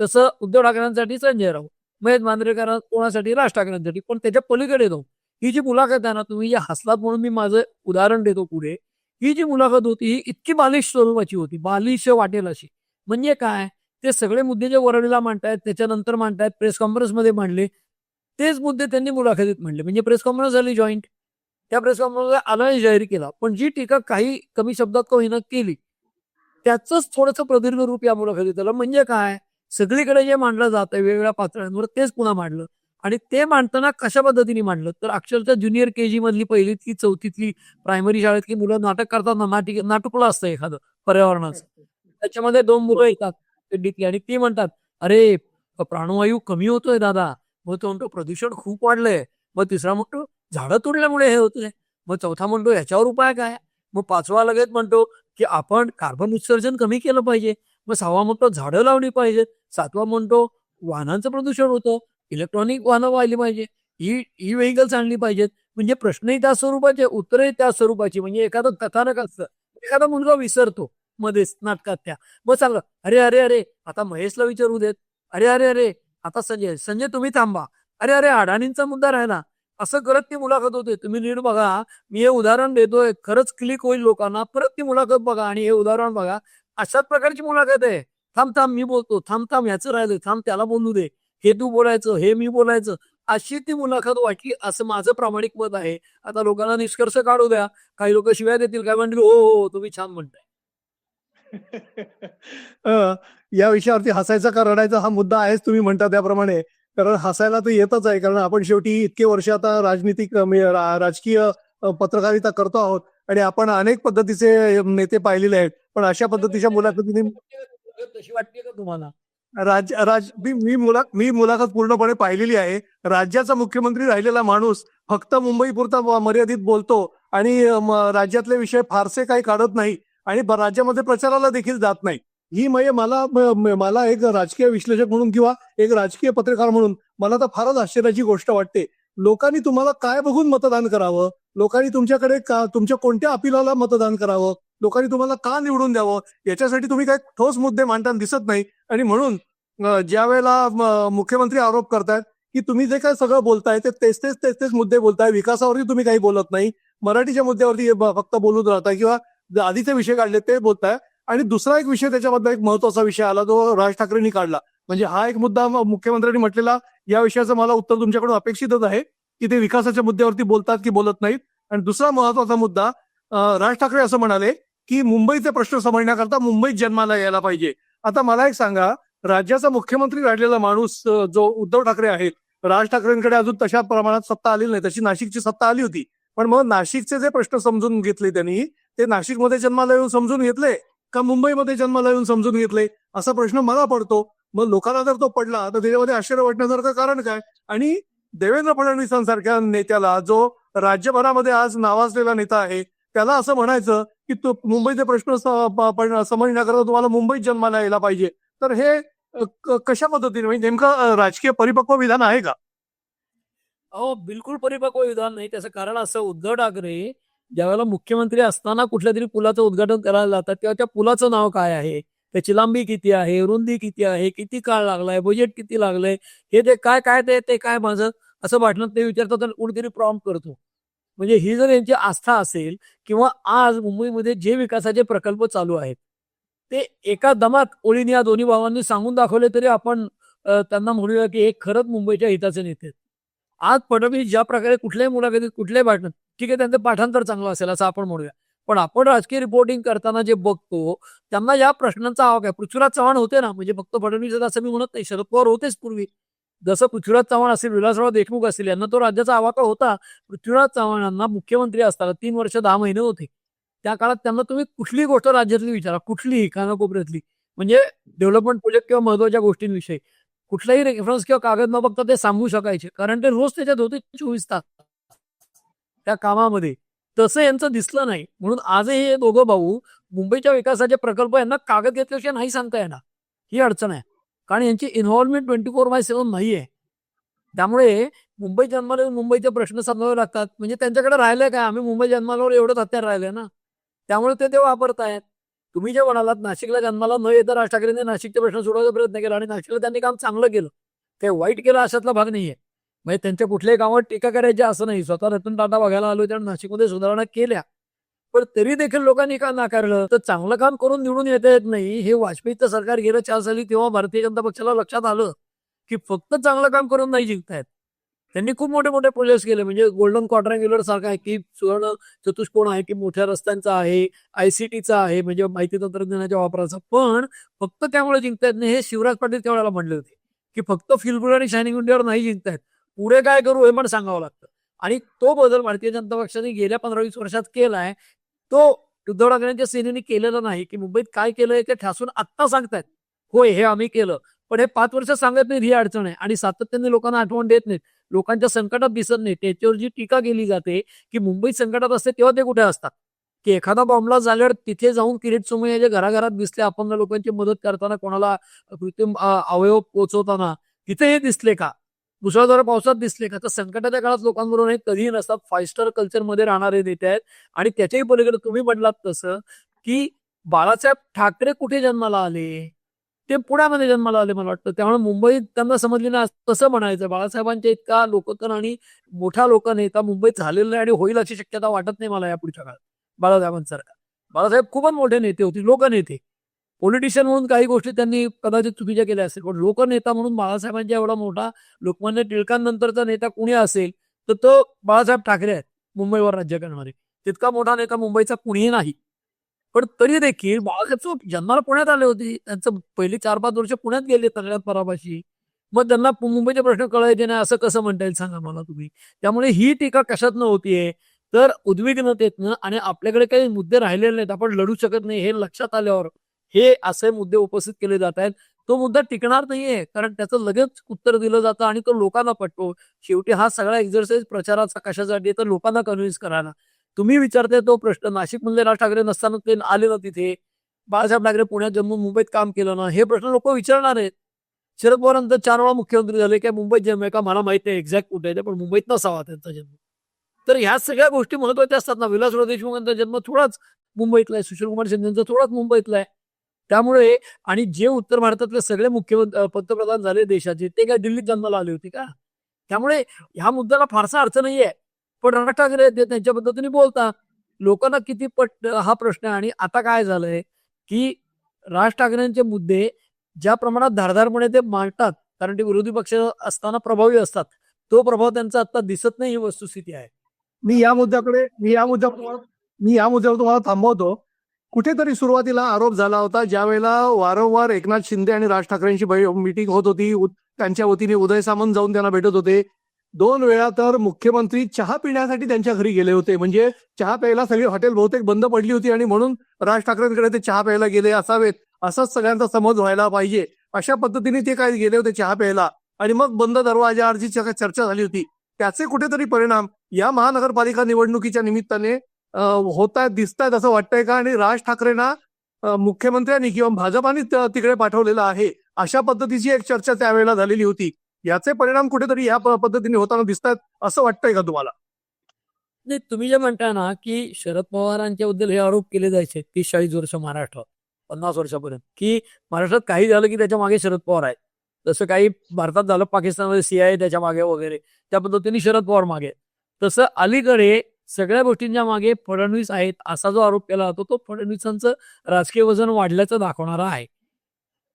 [SPEAKER 1] तसं उद्धव ठाकरेंसाठी संजय राऊत, महेश मांजरेकर कोणासाठी, राज ठाकरेंसाठी. पण त्याच्या पलीकडे जाऊन ही जी मुलाखत आहे ना, तुम्ही जे हसलात म्हणून मी माझं उदाहरण देतो पुढे, ही जी मुलाखत होती ही इतकी बालिश स्वरूपाची होती, बालिश वाटेल अशी. म्हणजे काय, ते सगळे मुद्दे जे वरळीला मांडतायत, त्याच्यानंतर मांडतायत, प्रेस कॉन्फरन्समध्ये मांडले, तेच मुद्दे त्यांनी मुलाखतीत मांडले. म्हणजे प्रेस कॉन्फरन्स झाली जॉईंट, त्या प्रेस कॉन्फरन्सला आलाय जाहीर केला. पण जी टीका काही कमी शब्दात का होईना केली, त्याचंच थोडंसं प्रदीर्घ रूप या मुलाखतीत आलं. म्हणजे काय, सगळीकडे जे मांडलं जातं वेगवेगळ्या पातळ्यांवर, तेच पुन्हा मांडलं. आणि ते मांडताना कशा पद्धतीने मांडलं, तर अक्षरशः ज्युनियर केजी मधली, पहिलीतली, चौथीतली, प्रायमरी शाळेतली मुलं नाटक करतात ना, नाटुकलं असतं एखादं पर्यावरणाचं, त्याच्यामध्ये 2 मुलं येतात दिंडीतली आणि ती म्हणतात, "अरे, प्राणवायू कमी होतोय दादा." मग तो म्हणतो, "प्रदूषण खूप वाढलंय." मग तिसरा म्हणतो, "झाडं तोडल्यामुळे हे होतंय." मग चौथा म्हणतो, "याच्यावर उपाय काय?" मग पाचवा लगेच म्हणतो, की आपण कार्बन उत्सर्जन कमी केलं पाहिजे. मग 6वा म्हणतो, झाडं लावली पाहिजेत. 7वा म्हणतो, वाहनांचं प्रदूषण होतं, इलेक्ट्रॉनिक वाहनं वाढली पाहिजे, ई व्हेकल्स आणली पाहिजेत. म्हणजे प्रश्नही त्या स्वरूपाचे, उत्तरही त्या स्वरूपाची. म्हणजे एखादं कथानक असतं, एखादा मुलगा विसरतो मध्येच नाटकात त्या. मग चाललं, "अरे, अरे, अरे, आता महेशला विचारू देत. अरे, अरे, अरे, आता संजय, संजय तुम्ही थांबा. अरे, अरे, अडाणींचा मुद्दा राहिला." असं करत ती मुलाखत होते. तुम्ही नीट बघा, मी हे उदाहरण देतोय, खरंच क्लिक होईल लोकांना. परत ती मुलाखत बघा आणि हे उदाहरण बघा. अशाच प्रकारची मुलाखत आहे. "थांब, थांब, मी बोलतो. थांब, थांब, ह्याचं राहिलं. थांब, त्याला बोलू दे. हे तू बोलायचं, हे मी बोलायचं." अशी ती मुलाखत वाटली, असं माझं प्रामाणिक मत आहे. आता लोकांना निष्कर्ष काढू द्या. काही लोक शिव्या देतील, काय म्हणतील, "हो, हो, हो, तुम्ही छान म्हणताय."
[SPEAKER 2] या विषयावरती हसायचा का रडायचा हा मुद्दा आहेच, तुम्ही म्हणता त्याप्रमाणे. कारण हसायला तर येतच आहे, कारण आपण शेवटी इतके वर्ष आता राजनीतिक राजकीय पत्रकारिता करतो आहोत आणि आपण अनेक पद्धतीचे नेते पाहिलेले आहेत. पण अशा पद्धतीच्या मुलाखतीने
[SPEAKER 1] तशी वाटते का तुम्हाला?
[SPEAKER 2] राज राज मी मुलाखत पूर्णपणे पाहिलेली आहे. राज्याचा मुख्यमंत्री राहिलेला माणूस फक्त मुंबईपुरता मर्यादित बोलतो आणि राज्यातले विषय फारसे काही काढत नाही आणि राज्यामध्ये प्रचाराला देखील जात नाही. ही म्हणजे मला एक राजकीय विश्लेषक म्हणून किंवा एक राजकीय पत्रकार म्हणून मला तर फारच आश्चर्याची गोष्ट वाटते. लोकांनी तुम्हाला काय बघून मतदान करावं? लोकांनी तुमच्याकडे तुमच्या कोणत्या अपिलाला मतदान करावं? लोकांनी तुम्हाला का निवडून द्यावं? याच्यासाठी तुम्ही काही ठोस मुद्दे मांडताना दिसत नाही. आणि म्हणून ज्या वेळेला मुख्यमंत्री आरोप करतायत की तुम्ही जे काय सगळं बोलताय ते तेच मुद्दे बोलताय, विकासावरती तुम्ही काही बोलत नाही, मराठीच्या मुद्द्यावरती फक्त बोलून राहताय किंवा आधीचे विषय काढले ते बोलताय. आणि दुसरा एक विषय त्याच्यामधला एक महत्वाचा विषय आला जो राज ठाकरेंनी काढला. म्हणजे हा एक मुद्दा मुख्यमंत्र्यांनी म्हटलेला, या विषयाचं मला उत्तर तुमच्याकडून अपेक्षितच आहे की ते विकासाच्या मुद्द्यावरती बोलतात की बोलत नाहीत. आणि दुसरा महत्वाचा मुद्दा, राज ठाकरे असं म्हणाले की मुंबईचे प्रश्न समजण्याकरता मुंबईत जन्माला यायला पाहिजे. आता मला एक सांगा, राज्याचा मुख्यमंत्री राहिलेला माणूस जो उद्धव ठाकरे आहेत, राज ठाकरेंकडे अजून तशा प्रमाणात सत्ता आलेली नाही. तशी नाशिकची सत्ता आली होती, पण मग नाशिकचे जे प्रश्न समजून घेतले त्यांनी, ते नाशिकमध्ये जन्माला येऊन समजून घेतले का मुंबईमध्ये जन्माला येऊन समजून घेतले, असा प्रश्न मला पडतो. मग लोकांना जर तो पडला तर त्याच्यामध्ये आश्चर्य वाटण्यासारखं कारण काय? आणि देवेंद्र फडणवीसांसारख्या नेत्याला, जो राज्यभरामध्ये आज नावाजलेला नेता आहे, त्याला असं म्हणायचं की तो मुंबईचे प्रश्न समजण्याकरता तुम्हाला मुंबईत जन्माला यायला पाहिजे, तर हे कशा पद्धतीने, म्हणजे नेमकं राजकीय परिपक्व विधान आहे का?
[SPEAKER 1] अहो, बिलकुल परिपक्व विधान नाही. त्याचं कारण असं, उद्धव ठाकरे ज्यावेळेला मुख्यमंत्री असताना कुठल्या तरी पुलाचं उद्घाटन करायला जातात, तेव्हा त्या पुलाचं नाव काय आहे, त्याची लांबी किती आहे, रुंदी किती आहे, किती काळ लागलाय, बजेट किती लागलंय, हे ते काय काय ते काय माझं, असं भाषणात ते विचारतात आणि कोणीतरी प्रॉम्प्ट करतो. म्हणजे ही जर यांची आस्था असेल, किंवा आज मुंबईमध्ये जे विकासाचे प्रकल्प चालू आहेत, ते एका दमात ओळीने या दोन्ही भावांनी सांगून दाखवले, तरी आपण त्यांना म्हणूया की हे खरंच मुंबईच्या हिताचे नेते आहेत. आज फडणवीस ज्या प्रकारे कुठल्याही मुलाखतीत, कुठल्याही भाषणात, ठीक आहे त्यांचं पाठांतर चांगलं असेल असं आपण म्हणूया, पण आपण राजकीय रिपोर्टिंग करताना जे बघतो, त्यांना या प्रश्नांचा आवाक आहे. पृथ्वीराज चव्हाण होते ना, म्हणजे फक्त फडणवीस आहेत असं मी म्हणत नाही, शरद पवार होतेच पूर्वी. जसं पृथ्वीराज चव्हाण असेल, विलासराव देशमुख असतील, यांना तो राज्याचा आवाका होता. पृथ्वीराज चव्हाणांना मुख्यमंत्री असताना 3 वर्ष 10 महिने होते. त्या काळात त्यांना तुम्ही कुठलीही गोष्ट राज्यातली विचारा, कुठलीही कानाकोपऱ्यातली, म्हणजे डेव्हलपमेंट प्रोजेक्ट किंवा महत्वाच्या गोष्टींविषयी कुठलाही रेफरन्स किंवा कागद न बघता ते सांगू शकायचे, कारण ते रोज त्याच्यात होते 24 तास त्या कामामध्ये. तसं यांचं दिसलं नाही. म्हणून आजही हे दोघं भाऊ मुंबईच्या विकासाचे प्रकल्प यांना कागद घेतल्याशिवाय नाही सांगता येणार. ही अडचण आहे. कारण यांची इन्व्हॉल्वमेंट 24/7 नाहीये. त्यामुळे मुंबई जन्माला येऊन मुंबईचे प्रश्न समजावे लागतात. म्हणजे त्यांच्याकडे राहिलंय काय? आम्ही मुंबई जन्मालावर एवढंच हत्यार राहिलंय ना. त्यामुळे ते वापरतायत. तुम्ही जे म्हणालात नाशिकला जन्माला न येता राज ठाकरेंनी नाशिकचे प्रश्न सोडवायचा प्रयत्न केला आणि नाशिकला त्यांनी काम चांगलं केलं. ते वाईट केलं अशातला भाग नाहीये. म्हणजे त्यांच्या कुठल्याही गावात टीका करायची असं नाही. स्वतः रतन टाटा बघायला आलो त्यामुळे नाशिकमध्ये सुधारणा केल्या. पण तरी देखील लोकांनी का नाकारलं? तर चांगलं काम करून निवडून येता येत नाही. हे वाजपेयीचं सरकार गेलं 4 साली तेव्हा भारतीय जनता पक्षाला लक्षात आलं, की फक्त चांगलं काम करून नाही जिंकतायत. त्यांनी खूप मोठे मोठे प्रोजेक्ट्स केले. म्हणजे गोल्डन क्वाड्रँग्युलर सारखा आहे, की सुवर्ण चतुष्कोन आहे, की मोठ्या रस्त्यांचा आहे, ICTचा आहे, म्हणजे माहिती तंत्रज्ञानाच्या वापराचा. पण फक्त त्यामुळे जिंकतायत नाही. हे शिवराज पाटील त्यावेळेला म्हणले होते, की फक्त फिल्मपूर आणि शायनिंग इंडियावर नाही जिंकतायत. पुढे काय करू हे पण सांगावं लागतं. आणि तो बदल भारतीय जनता पक्षाने गेल्या 15-20 वर्षात केलाय. तो उद्धव ठाकरेंच्या सेनेने केलेला नाही, की मुंबईत काय केलंय ते ठासून आत्ता सांगतायत. होय, हे आम्ही केलं. पण हे 5 वर्ष सांगत नाहीत, ही अडचण आहे. आणि सातत्याने लोकांना आठवण देत नाहीत. लोकांच्या संकटात दिसत नाही. त्याच्यावर जी टीका केली जाते, की मुंबई संकटात असते तेव्हा ते कुठे असतात? की एखादा बॉम्बला झाल्यावर तिथे जाऊन किरीट सोमय्या घराघरात दिसले अपंग लोकांची मदत करताना, कोणाला कृत्रिम अवयव पोहोचवताना, तिथे हे दिसले का? मुसळधार पावसात दिसले का? तर संकटाच्या काळात लोकांबरोबर हे कधीही नसतात. 5 स्टार कल्चरमध्ये राहणारे नेते आहेत. आणि त्याच्याही पलीकडे तुम्ही म्हटलात तसं, की बाळासाहेब ठाकरे कुठे जन्माला आले? ते पुण्यामध्ये जन्माला आले मला वाटतं. त्यामुळे मुंबईत त्यांना समजली ना तसं म्हणायचं. बाळासाहेबांच्या इतका लोककन आणि मोठा लोकनेता मुंबईत झालेला नाही आणि होईल अशी शक्यता वाटत नाही मला या पुढच्या काळात बाळासाहेबांसारखा. बाळासाहेब खूपच मोठे नेते होते, लोकनेते. पॉलिटिशियन म्हणून काही गोष्टी त्यांनी कदाचित चुकीच्या केल्या असतील, पण लोकनेता म्हणून बाळासाहेबांच्या एवढा मोठा, लोकमान्य टिळकांनंतरचा नेता कुणी असेल तर तो बाळासाहेब ठाकरे आहेत, मुंबईवर राज्य करणारे. तितका मोठा नेता मुंबईचा कुणीही नाही. पण तरी देखील बाळासाहेब जन्माला पुण्यात आले होते. त्यांचं पहिली 4-5 वर्ष पुण्यात गेले तळ्यात परापाशी. मग त्यांना मुंबईचे प्रश्न कळायचे नाही असं कसं म्हणता येईल सांगा मला तुम्ही. त्यामुळे ही टीका कशातनं होतीये, तर उद्विग्नतेतनं आणि आपल्याकडे काही मुद्दे राहिलेले नाहीत, आपण लढू शकत नाही हे लक्षात आल्यावर हे असे मुद्दे उपस्थित केले जात आहेत. तो मुद्दा टिकणार नाहीये, कारण त्याचं लगेच उत्तर दिलं जातं आणि तो लोकांना पटतो. शेवटी हा सगळा एक्झरसाइज प्रचाराचा कशासाठी, तर लोकांना कन्व्हिन्स करायला. तुम्ही विचारताय तो प्रश्न, नाशिकमधले राज ठाकरे नसताना ते आले ना तिथे, बाळासाहेब ठाकरे पुण्यात जन्मून मुंबईत काम केलं ना, हे प्रश्न लोक विचारणार आहेत. शरद पवारांतर 4 वेळा मुख्यमंत्री झाले, काय मुंबईत जन्म आहे का मला माहित नाही एक्झॅक्ट कुठे आहे ते, पण मुंबईत नसावा त्यांचा जन्म. तर ह्या सगळ्या गोष्टी महत्वाच्या असतात ना. विलासराव देशमुखांचा जन्म थोडाच मुंबईतला आहे, सुशीलकुमार शिंदेचा थोडाच मुंबईतला आहे. त्यामुळे आणि जे उत्तर भारतातले सगळे मुख्यमंत्री पंतप्रधान झाले देशाचे, ते काय दिल्लीत जन्माला आले होते का? त्यामुळे ह्या मुद्द्याला फारसा अर्थ नाहीये. पण राज ठाकरे ते त्यांच्या पद्धतीने बोलतात. लोकांना किती हा प्रश्न आहे. आणि आता काय झालंय, की राज ठाकरेंचे मुद्दे ज्या प्रमाणात धारदारपणे ते मांडतात, कारण ते विरोधी पक्ष असताना प्रभावी असतात, तो प्रभाव त्यांचा आता दिसत नाही, ही वस्तुस्थिती आहे.
[SPEAKER 2] मी या मुद्द्यावर तुम्हाला थांबवतो. कुठेतरी सुरुवातीला आरोप झाला होता, ज्या वेळेला वारंवार एकनाथ शिंदे आणि राज ठाकरेंची मीटिंग होत होती, त्यांच्या वतीने उदय सामंत जाऊन त्यांना भेटत होते. 2 वेळा तर मुख्यमंत्री चहा पिण्यासाठी त्यांच्या घरी गेले होते. म्हणजे चहा प्यायला सगळी हॉटेल बहुतेक बंद पडली होती आणि म्हणून राज ठाकरेंकडे ते चहा प्यायला गेले असावेत, असाच सगळ्यांचा समज व्हायला पाहिजे. अशा पद्धतीने ते काय गेले होते चहा प्यायला आणि मग बंद दरवाजावरची चर्चा झाली होती. त्याचे कुठेतरी परिणाम या महानगरपालिका निवडणुकीच्या निमित्ताने होत आहेत, दिसत आहेत असं वाटतंय का? आणि राज ठाकरेंना मुख्यमंत्र्यांनी किंवा भाजपाने तिकडे पाठवलेलं आहे, अशा पद्धतीची एक चर्चा त्यावेळेला झालेली होती. याचे परिणाम कुठेतरी या पद्धतीने होताना दिसत आहेत असं वाटतंय का तुम्हाला?
[SPEAKER 1] नाही, तुम्ही जे म्हणताय ना, की शरद पवारांच्या बद्दल हे आरोप केले जायचे 30-40 वर्ष महाराष्ट्रात, 50 वर्षापर्यंत, की महाराष्ट्रात काही झालं की त्याच्या मागे शरद पवार आहेत. जसं काही भारतात झालं, पाकिस्तानमध्ये CIA त्याच्या मागे वगैरे, त्या पद्धतीने शरद पवार मागे. तसं अलीकडे सगळ्या गोष्टींच्या मागे फडणवीस आहेत असा जो आरोप केला जातो, तो फडणवीसांचं राजकीय वजन वाढल्याचं दाखवणारा आहे.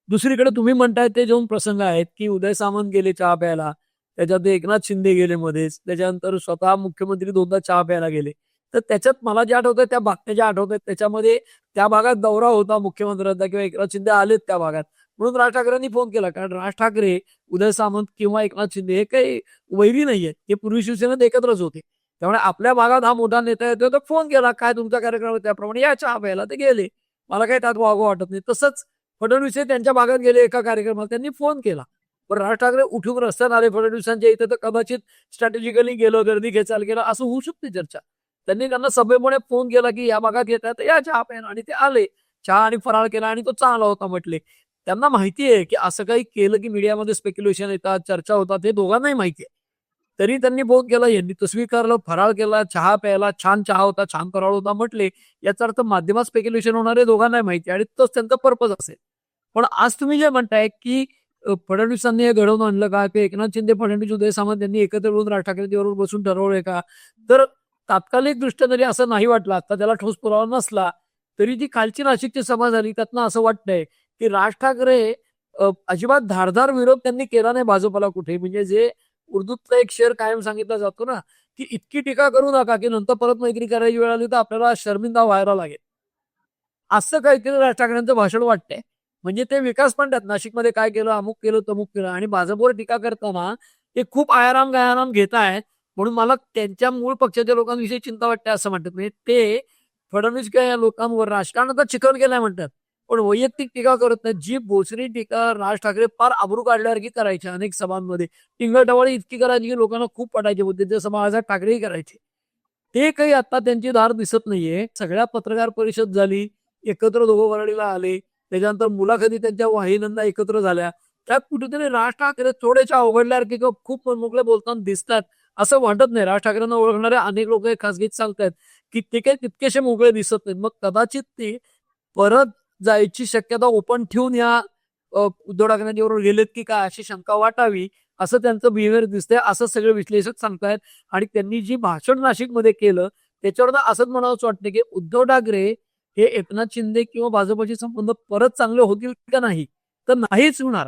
[SPEAKER 1] दुसरीकडे तुम्ही म्हणताय ते दोन प्रसंग आहेत, की उदय सामंत गेले चहा प्यायला, त्याच्यात एकनाथ शिंदे गेले मध्येच, त्याच्यानंतर स्वतः मुख्यमंत्री 2दा चहा प्यायला गेले. तर त्याच्यात मला जे आठवतंय, त्या बातम्या ज्या आठवतात त्याच्यामध्ये त्या भागात दौरा होता मुख्यमंत्र्यांचा किंवा एकनाथ शिंदे आलेत त्या भागात, म्हणून राज ठाकरेंनी फोन केला. कारण राज ठाकरे, उदय सामंत किंवा एकनाथ शिंदे हे काही वैरी नाहीये, हे पूर्वी शिवसेनेत एकत्रच होते. त्यामुळे आपल्या भागात हा मोठा नेता येतो तर फोन केला, काय तुमचा कार्यक्रम आहे त्याप्रमाणे या चहा प्यायला, ते गेले. मला काही त्यात वागव वाटत नाही. तसंच फडणवीस हे त्यांच्या भागात गेले एका कार्यक्रमाला, त्यांनी फोन केला. पण राज ठाकरे उठून रस्त्यात आले फडणवीसांच्या इथं, तर कदाचित स्ट्रॅटेजिकली गेलो, गर्दी खेचायला गेला, असं होऊ शकते चर्चा. त्यांनी त्यांना सभेमुळे फोन केला की या भागात येतात या चहा प्यायला, आणि ते आले. चहा आणि फराळ केला आणि तो चांगला होता म्हटले. त्यांना माहिती आहे की असं काही केलं की मीडियामध्ये स्पेक्युलेशन येतात, चर्चा होतात, हे दोघांनाही माहिती आहे. तरी त्यांनी फोन केला, यांनी तो स्वीकारलं, फराळ केला, चहा प्यायला, छान चहा होता, छान फराळ होता म्हटले. याचा अर्थ माध्यमात स्पेक्युलेशन होणार आहे दोघांनाही माहिती आहे आणि तोच त्यांचा पर्पज असेल. पण आज तुम्ही जे म्हणताय की फडणवीसांनी हे घडवून आणलं का, की एकनाथ शिंदे, फडणवीस, उदय सामंत यांनी एकत्र येऊन राज ठाकरेंबरोबर बसून ठरवलंय का? तर तात्कालिक दृष्ट्या जरी असं नाही वाटलं, आता त्याला ठोस पुरावा नसला, तरी जी कालची नाशिकची सभा झाली त्यातनं असं वाटतंय की राज ठाकरे अजिबात धारदार विरोध त्यांनी केला नाही भाजपला कुठे. म्हणजे जे उर्दूतला एक शेर कायम सांगितला जातो ना, की इतकी टीका करू नका की नंतर परत मैत्री करायची वेळ आली तर आपल्याला शर्मिंदा व्हायला लागेल. असं काहीतरी राज ठाकरेंचं भाषण वाटतंय. म्हणजे ते विकास म्हणतात नाशिकमध्ये काय केलं, अमुक केलं, तमुक केलं, आणि भाजपवर टीका करताना ते खूप आयाराम गयाराम घेत आहेत. म्हणून मला त्यांच्या मूळ पक्षाच्या लोकांविषयी चिंता वाटते असं म्हणतात. म्हणजे ते फडणवीस काय या लोकांवर राजकारणाचा चिखल केलाय म्हणतात, पण वैयक्तिक टीका करत नाहीत. जी बोचरी टीका राज ठाकरे फार आबरू काढल्यासारखी करायची अनेक सभांमध्ये, टिंगलटवाळी इतकी करायची की लोकांना खूप पटायचे, बुद्धीचे सभा आज ठाकरेही करायचे. ते काही आता त्यांची धार दिसत नाहीये. सगळ्या पत्रकार परिषद झाली, एकत्र दोघं वरळीला आले, त्याच्यानंतर मुलाखती त्यांच्या वाहिन्यांना एकत्र झाल्या. त्यात कुठेतरी राज ठाकरे थोडेशा अवघडल्यासारखे किंवा खूप मनमोकळे बोलताना दिसतात असं वाटत नाही. राज ठाकरेंना ओळखणारे अनेक लोक खासगीत सांगतात की ते काही तितकेसे मोकळे दिसत नाहीत. मग कदाचित ते परत जायची शक्यता ओपन ठेवून या उद्धव ठाकरेंबरोबर गेलेत की काय अशी शंका वाटावी, असं त्यांचं बिहेवियर दिसतंय, असं सगळे विश्लेषक सांगतायत. आणि त्यांनी जी भाषण नाशिकमध्ये केलं त्याच्यावर असंच म्हणावंच वाटतं की उद्धव ठाकरे हे एकनाथ शिंदे किंवा भाजपचे संबंध परत चांगले होतील का नाही, तर नाहीच होणार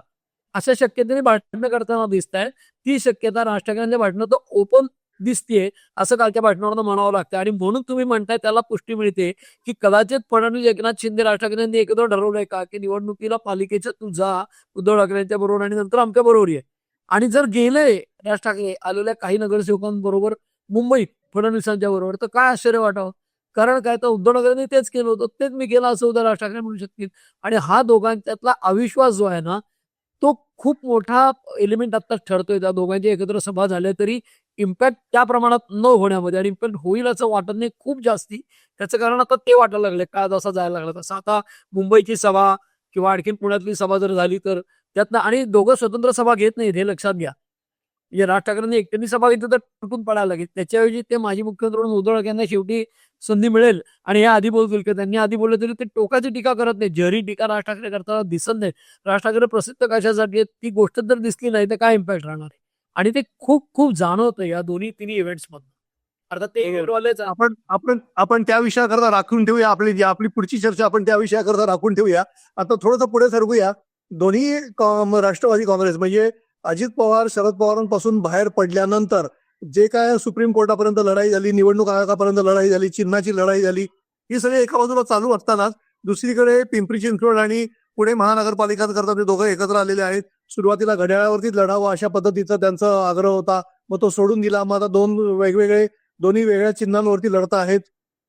[SPEAKER 1] अशा शक्यतेने भाषण करताना दिसत आहे. ती शक्यता राज ठाकरेंच्या भाषणात ओपन दिसतीये असं कालच्या भाषणावर म्हणावं लागतं. आणि म्हणून तुम्ही म्हणताय त्याला पुष्टी मिळते की कदाचित फडणवीस, एकनाथ शिंदे, राज ठाकरेंनी एकत्र ठरवलंय का की निवडणुकीला पालिकेचं तू जा उद्धव ठाकरेंच्या बरोबर आणि नंतर आमच्या बरोबर ये. आणि जर गेले राज ठाकरे आलेल्या काही नगरसेवकांबरोबर मुंबईत फडणवीसांच्या बरोबर, तर काय आश्चर्य वाटावं. कारण काय, तर उद्धव ठाकरेंनी तेच केलं होतं, तेच मी केलं असं उद्या राज ठाकरे म्हणू शकतील. आणि हा दोघांच्यातला अविश्वास जो आहे ना, तो खूप मोठा एलिमेंट आता ठरतोय. त्या दोघांची एकत्र सभा झाल्या तरी इम्पॅक्ट त्या प्रमाणात न होण्यामध्ये, आणि इम्पॅक्ट होईल असं वाटत नाही खूप जास्ती. त्याचं कारण आता ते वाटायला लागले, का जसा जायला लागला तसं. आता मुंबईची सभा किंवा आणखीन पुण्यातली सभा जर झाली तर त्यातनं, आणि दोघं स्वतंत्र सभा घेत नाहीत हे लक्षात घ्या. म्हणजे राज ठाकरेंनी एकट्याने सभा घेतली तर तुटून पडायला लागेल. त्याच्याऐवजी ते माजी मुख्यमंत्री म्हणून उद्धव ठाकरेंना शेवटी संधी मिळेल आणि हे आधी बोलतील की त्यांनी आधी बोलले तरी ते टोकाची टीका करत नाही. जरी टीका राज ठाकरे करताना दिसत नाही. राज ठाकरे प्रसिद्ध कशासाठी आहेत ती गोष्ट जर दिसली नाही तर काय इम्पॅक्ट राहणार आहे. आणि ते खूप खूप जाणवतं या दोन्ही तिन्ही इव्हेंट्स मधून. अर्थात ते
[SPEAKER 2] आपण आपण आपण त्या विषयाकरता राखून ठेवूया. आपली पुढची चर्चा आपण त्या विषयाकरता राखून ठेवूया. आता थोडंसं पुढे सरकूया. दोन्ही राष्ट्रवादी काँग्रेस म्हणजे अजित पवार शरद पवारांपासून बाहेर पडल्यानंतर जे काय सुप्रीम कोर्टापर्यंत लढाई झाली, निवडणूक आयोगापर्यंत लढाई झाली, चिन्हाची लढाई झाली, ही सगळी एका बाजूला चालू असतानाच दुसरीकडे पिंपरी चिंचवड आणि पुणे महानगरपालिकांकरता ते दोघं एकत्र आलेले आहेत. सुरुवातीला घड्याळावरतीच लढावं अशा पद्धतीचा त्यांचा आग्रह होता. मग तो सोडून दिला. मग आता दोन्ही वेगळ्या चिन्हांवरती लढत आहेत.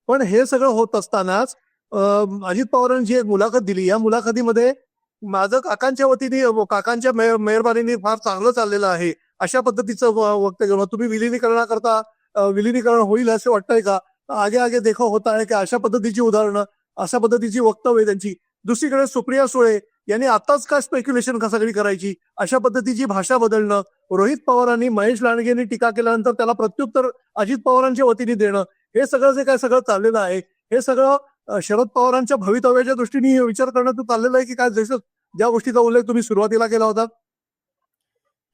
[SPEAKER 2] पण हे सगळं होत असतानाच अजित पवारांनी जी एक मुलाखत दिली, या मुलाखतीमध्ये माझं काकांच्या मेहरबानीने फार चांगलं चाललेलं आहे अशा पद्धतीचं वक्तव्य केलं. तुम्ही विलिनीकरण होईल असं वाटतंय का? आगे आगे देखो होता है का? अशा पद्धतीची उदाहरणं, अशा पद्धतीची वक्तव्य त्यांची. दुसरीकडे सुप्रिया सुळे यांनी आताच काय स्पेक्युलेशन का सगळी करायची अशा पद्धतीची भाषा बदलणं. रोहित पवारांनी महेश लांडगेंनी टीका केल्यानंतर त्याला प्रत्युत्तर अजित पवारांच्या वतीने देणं. हे सगळं जे काय सगळं चाललेलं आहे, हे सगळं शरद पवारांच्या भवितव्याच्या दृष्टीने विचार करण्यात चाललेलं आहे की काय? जसं ज्या गोष्टीचा उल्लेख तुम्ही सुरुवातीला केला होता.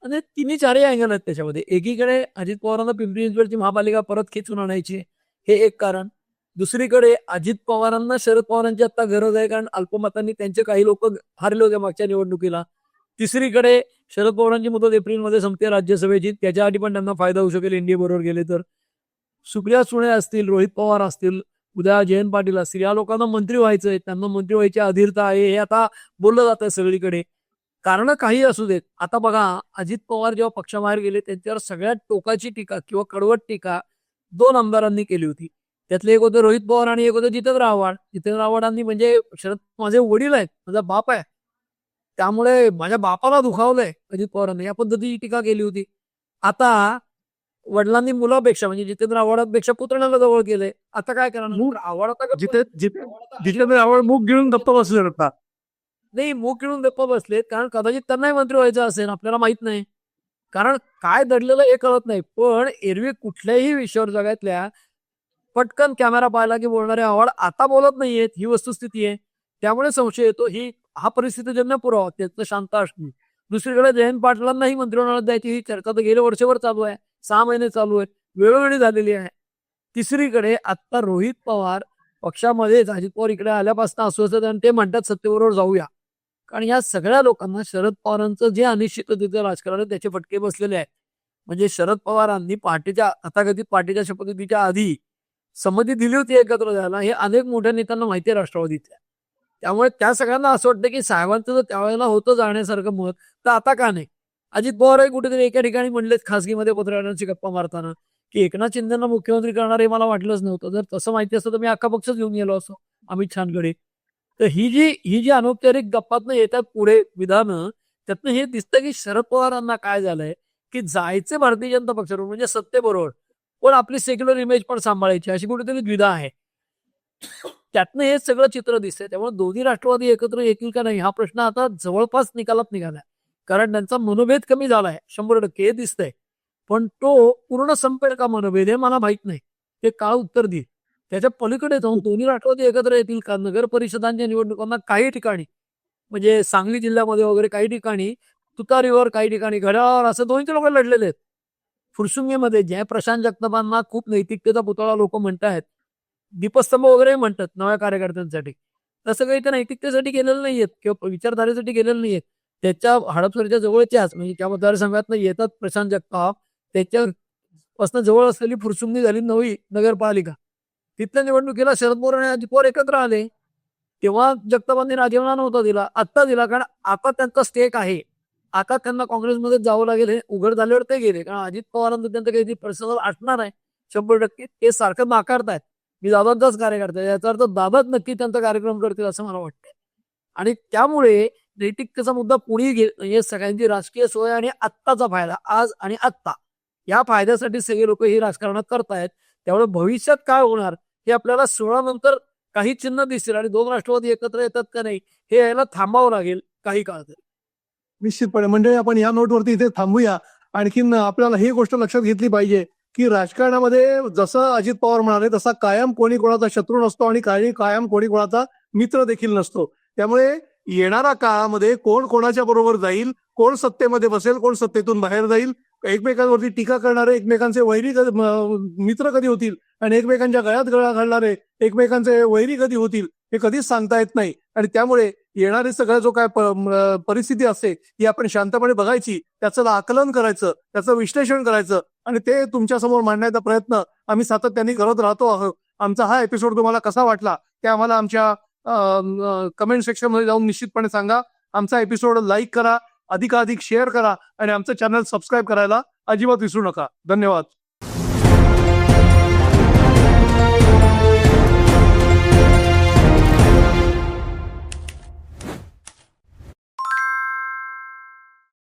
[SPEAKER 1] आणि तिन्ही चारही अँगल आहेत त्याच्यामध्ये. एकीकडे अजित पवारांना पिंपरी चिंचवडची महापालिका परत खेचून आणायची, हे एक कारण. दुसरीकडे अजित पवारांना शरद पवारांची आता गरज आहे, कारण अल्पमतांनी त्यांचे काही लोक हारले होते मागच्या निवडणुकीला. तिसरीकडे शरद पवारांची मुदत एप्रिलमध्ये संपते राज्यसभेची, त्याच्यासाठी पण त्यांना फायदा होऊ शकेल इंडिया बरोबर गेले तर. सुप्रिया सुळे असतील, रोहित पवार असतील, उद्या जयंत पाटील असतील, या लोकांना मंत्री व्हायचंय, त्यांना मंत्री व्हायची अधीरता आहे, हे आता बोललं जातं सगळीकडे. कारण काही असू देत. आता बघा, अजित पवार जेव्हा पक्षाबाहेर गेले त्यांच्यावर सगळ्यात टोकाची टीका किंवा कडवट टीका दोन आमदारांनी केली होती. त्यातले एक होते रोहित पवार आणि एक होते जितेंद्र आव्हाड. जितेंद्र आव्हाडांनी म्हणजे शरद माझे वडील आहेत, माझा बाप आहे, त्यामुळे माझ्या बापाला दुखावलंय अजित पवारांनी, या पद्धतीची टीका केली होती. आता वडिलांनी मुलापेक्षा म्हणजे जितेंद्र आव्हाडांपेक्षा पुतण्याला जवळ केले. आता काय करणार? आव्हाड आता
[SPEAKER 2] जिथे जिथे आवड मूग गिळून गप्प बसले होता.
[SPEAKER 1] नाही, मूग गिळून गप्प बसलेत, कारण कदाचित त्यांनाही मंत्री व्हायचं असेल, आपल्याला माहित नाही. कारण काय दडलेलं हे कळत नाही. पण एरवी कुठल्याही विषयावर जगातल्या पटकन कॅमेरा पाहिला की बोलणारे आव्हाड आता बोलत नाहीयेत, ही वस्तुस्थिती आहे. त्यामुळे संशय येतो. हा परिस्थितीजन्य पुरावा त्याचं शांत असणं. दुसरीकडे जयंत पाटलांनाही मंत्रिमंडळात द्यायची ही चर्चा तर गेले वर्षभर चालू आहे. 6 महिने चालू आहे. वेळोवेळी झालेली आहे. तिसरीकडे आता रोहित पवार पक्षामध्येच अजित पवार इकडे आल्यापासून अस्वस्थ आणि ते म्हणतात सत्तेबरोबर जाऊया. कारण या सगळ्या लोकांना शरद पवारांचं जे अनिश्चिततेचं राजकारण आहे त्याचे फटके बसलेले आहेत. म्हणजे शरद पवारांनी पार्टीच्या तथाकथित पार्टीच्या शपथविधीच्या आधी संमती दिली होती एकत्र जायला, हे अनेक मोठ्या नेत्यांना माहिती आहे राष्ट्रवादीतल्या. त्यामुळे त्या सगळ्यांना असं वाटतं की साहेबांचं जर त्यावेळेला होतं जाण्यासारखं मत, तर आता का नाही? अजित पवारही कुठेतरी एका ठिकाणी म्हणलेत खासगीमध्ये पत्रकारांची गप्पा मारताना की एकनाथ शिंदेना मुख्यमंत्री करणार हे मला वाटलंच नव्हतं. जर तसं माहिती असतं तर मी अख्खा पक्षच घेऊन गेलो असतो अमित शहाकडे. तर ही जी अनौपचारिक गप्पातनं येतात पुढे विधानं, त्यातनं हे दिसतं की शरद पवारांना काय झालंय की जायचे भारतीय जनता पक्षाबरोबर म्हणजे सत्तेबरोबर, पण आपली सेक्युलर इमेज पण सांभाळायची अशी कुठेतरी द्विधा आहे. त्यातनं हे सगळं चित्र दिसतंय. त्यामुळे दोन्ही राष्ट्रवादी एकत्र येतील का नाही हा प्रश्न आता जवळपास निकालात निघालाय. कारण त्यांचा मनोभेद कमी झालाय 100% हे दिसतंय. पण तो पूर्ण संपेल का मनोभेद हे मला माहित नाही. ते काळ उत्तर देईल. त्याच्या पलीकडे जाऊन दोन्ही राष्ट्रवादी एकत्र येतील का? नगर परिषदांच्या निवडणुकांना काही ठिकाणी म्हणजे सांगली जिल्ह्यामध्ये वगैरे काही ठिकाणी तुतारीवर, काही ठिकाणी घड्याळावर असं दोन्ही लोक लढलेले आहेत. फुरसुंगीमध्ये जे प्रशांत जगतापांना खूप नैतिकतेचा पुतळा लोक म्हणतायत, दीपस्तंभ वगैरे म्हणतात नव्या कार्यकर्त्यांसाठी. तसं काही ते नैतिकतेसाठी केलेलं नाहीयेत किंवा विचारधारेसाठी केलेलं नाहीयेत. त्याच्या हडपसरच्या जवळच्याच म्हणजे त्या मतदारसंघातनं येतात प्रशांत जगताप, त्याच्यापासून जवळ असलेली फुरसुंगी झाली नवी नगरपालिका. तिथल्या निवडणुकीला शरद पवार आणि अजित पवार एकत्र आले. तेव्हा जगतापांनी राजीनामा नव्हता दिला, आत्ता दिला. कारण आता त्यांचा स्टेक आहे. आता त्यांना काँग्रेसमध्ये जावं लागेल हे उघड झाल्यावर ते गेले. कारण अजित पवारांचं त्यांचं काही पर्सनल असणार आहे 100%. ते सारखं नाकारतायत. मी दादांचाच कार्यकर्ता आहे. याचा अर्थ दादाच नक्की त्यांचा कार्यक्रम करतील असं मला वाटतं. आणि त्यामुळे नैतिकतेचा मुद्दा पुढे हे सगळ्यांची राजकीय सोय आणि आत्ताचा फायदा आज आणि आत्ता या फायद्यासाठी सगळे लोक ही राजकारणात करतायत. त्यामुळे भविष्यात काय होणार हे आपल्याला 16 नंतर काही चिन्ह दिसतील आणि दोन राष्ट्रवादी एकत्र येतात का नाही हे यायला थांबावं लागेल काही काळ तरी.
[SPEAKER 2] निश्चितपणे म्हणजे आपण या नोटवरती इथे थांबूया. आणखीन आपल्याला ही गोष्ट लक्षात घेतली पाहिजे की राजकारणामध्ये जसं अजित पवार म्हणाले तसा कायम कोणी कोणाचा शत्रू नसतो आणि कायम कोणी कोणाचा मित्र देखील नसतो. त्यामुळे येणाऱ्या काळामध्ये कोण कोणाच्या बरोबर जाईल, कोण सत्तेमध्ये बसेल, कोण सत्तेतून बाहेर जाईल, एकमेकांवरती टीका करणारे एकमेकांचे वैरी मित्र कधी होतील आणि एकमेकांच्या गळ्यात गळा घालणारे एकमेकांचे वैरी कधी होतील हे कधीच सांगता येत नाही. आणि त्यामुळे येणारे सगळं जो काय परिस्थिती असते ही आपण शांतपणे बघायची, त्याचं आकलन करायचं, त्याचं विश्लेषण करायचं आणि ते तुमच्या समोर मांडण्याचा प्रयत्न आम्ही सातत्याने करत राहतो आहोत. आमचा हा एपिसोड तुम्हाला कसा वाटला ते आम्हाला आमच्या कमेंट सेक्शन मध्ये जाऊन निश्चितपणे सांगा. आमचा एपिसोड लाईक करा, अधिकाधिक शेअर करा आणि आमचं चॅनल सबस्क्राईब करायला अजिबात विसरू नका. धन्यवाद.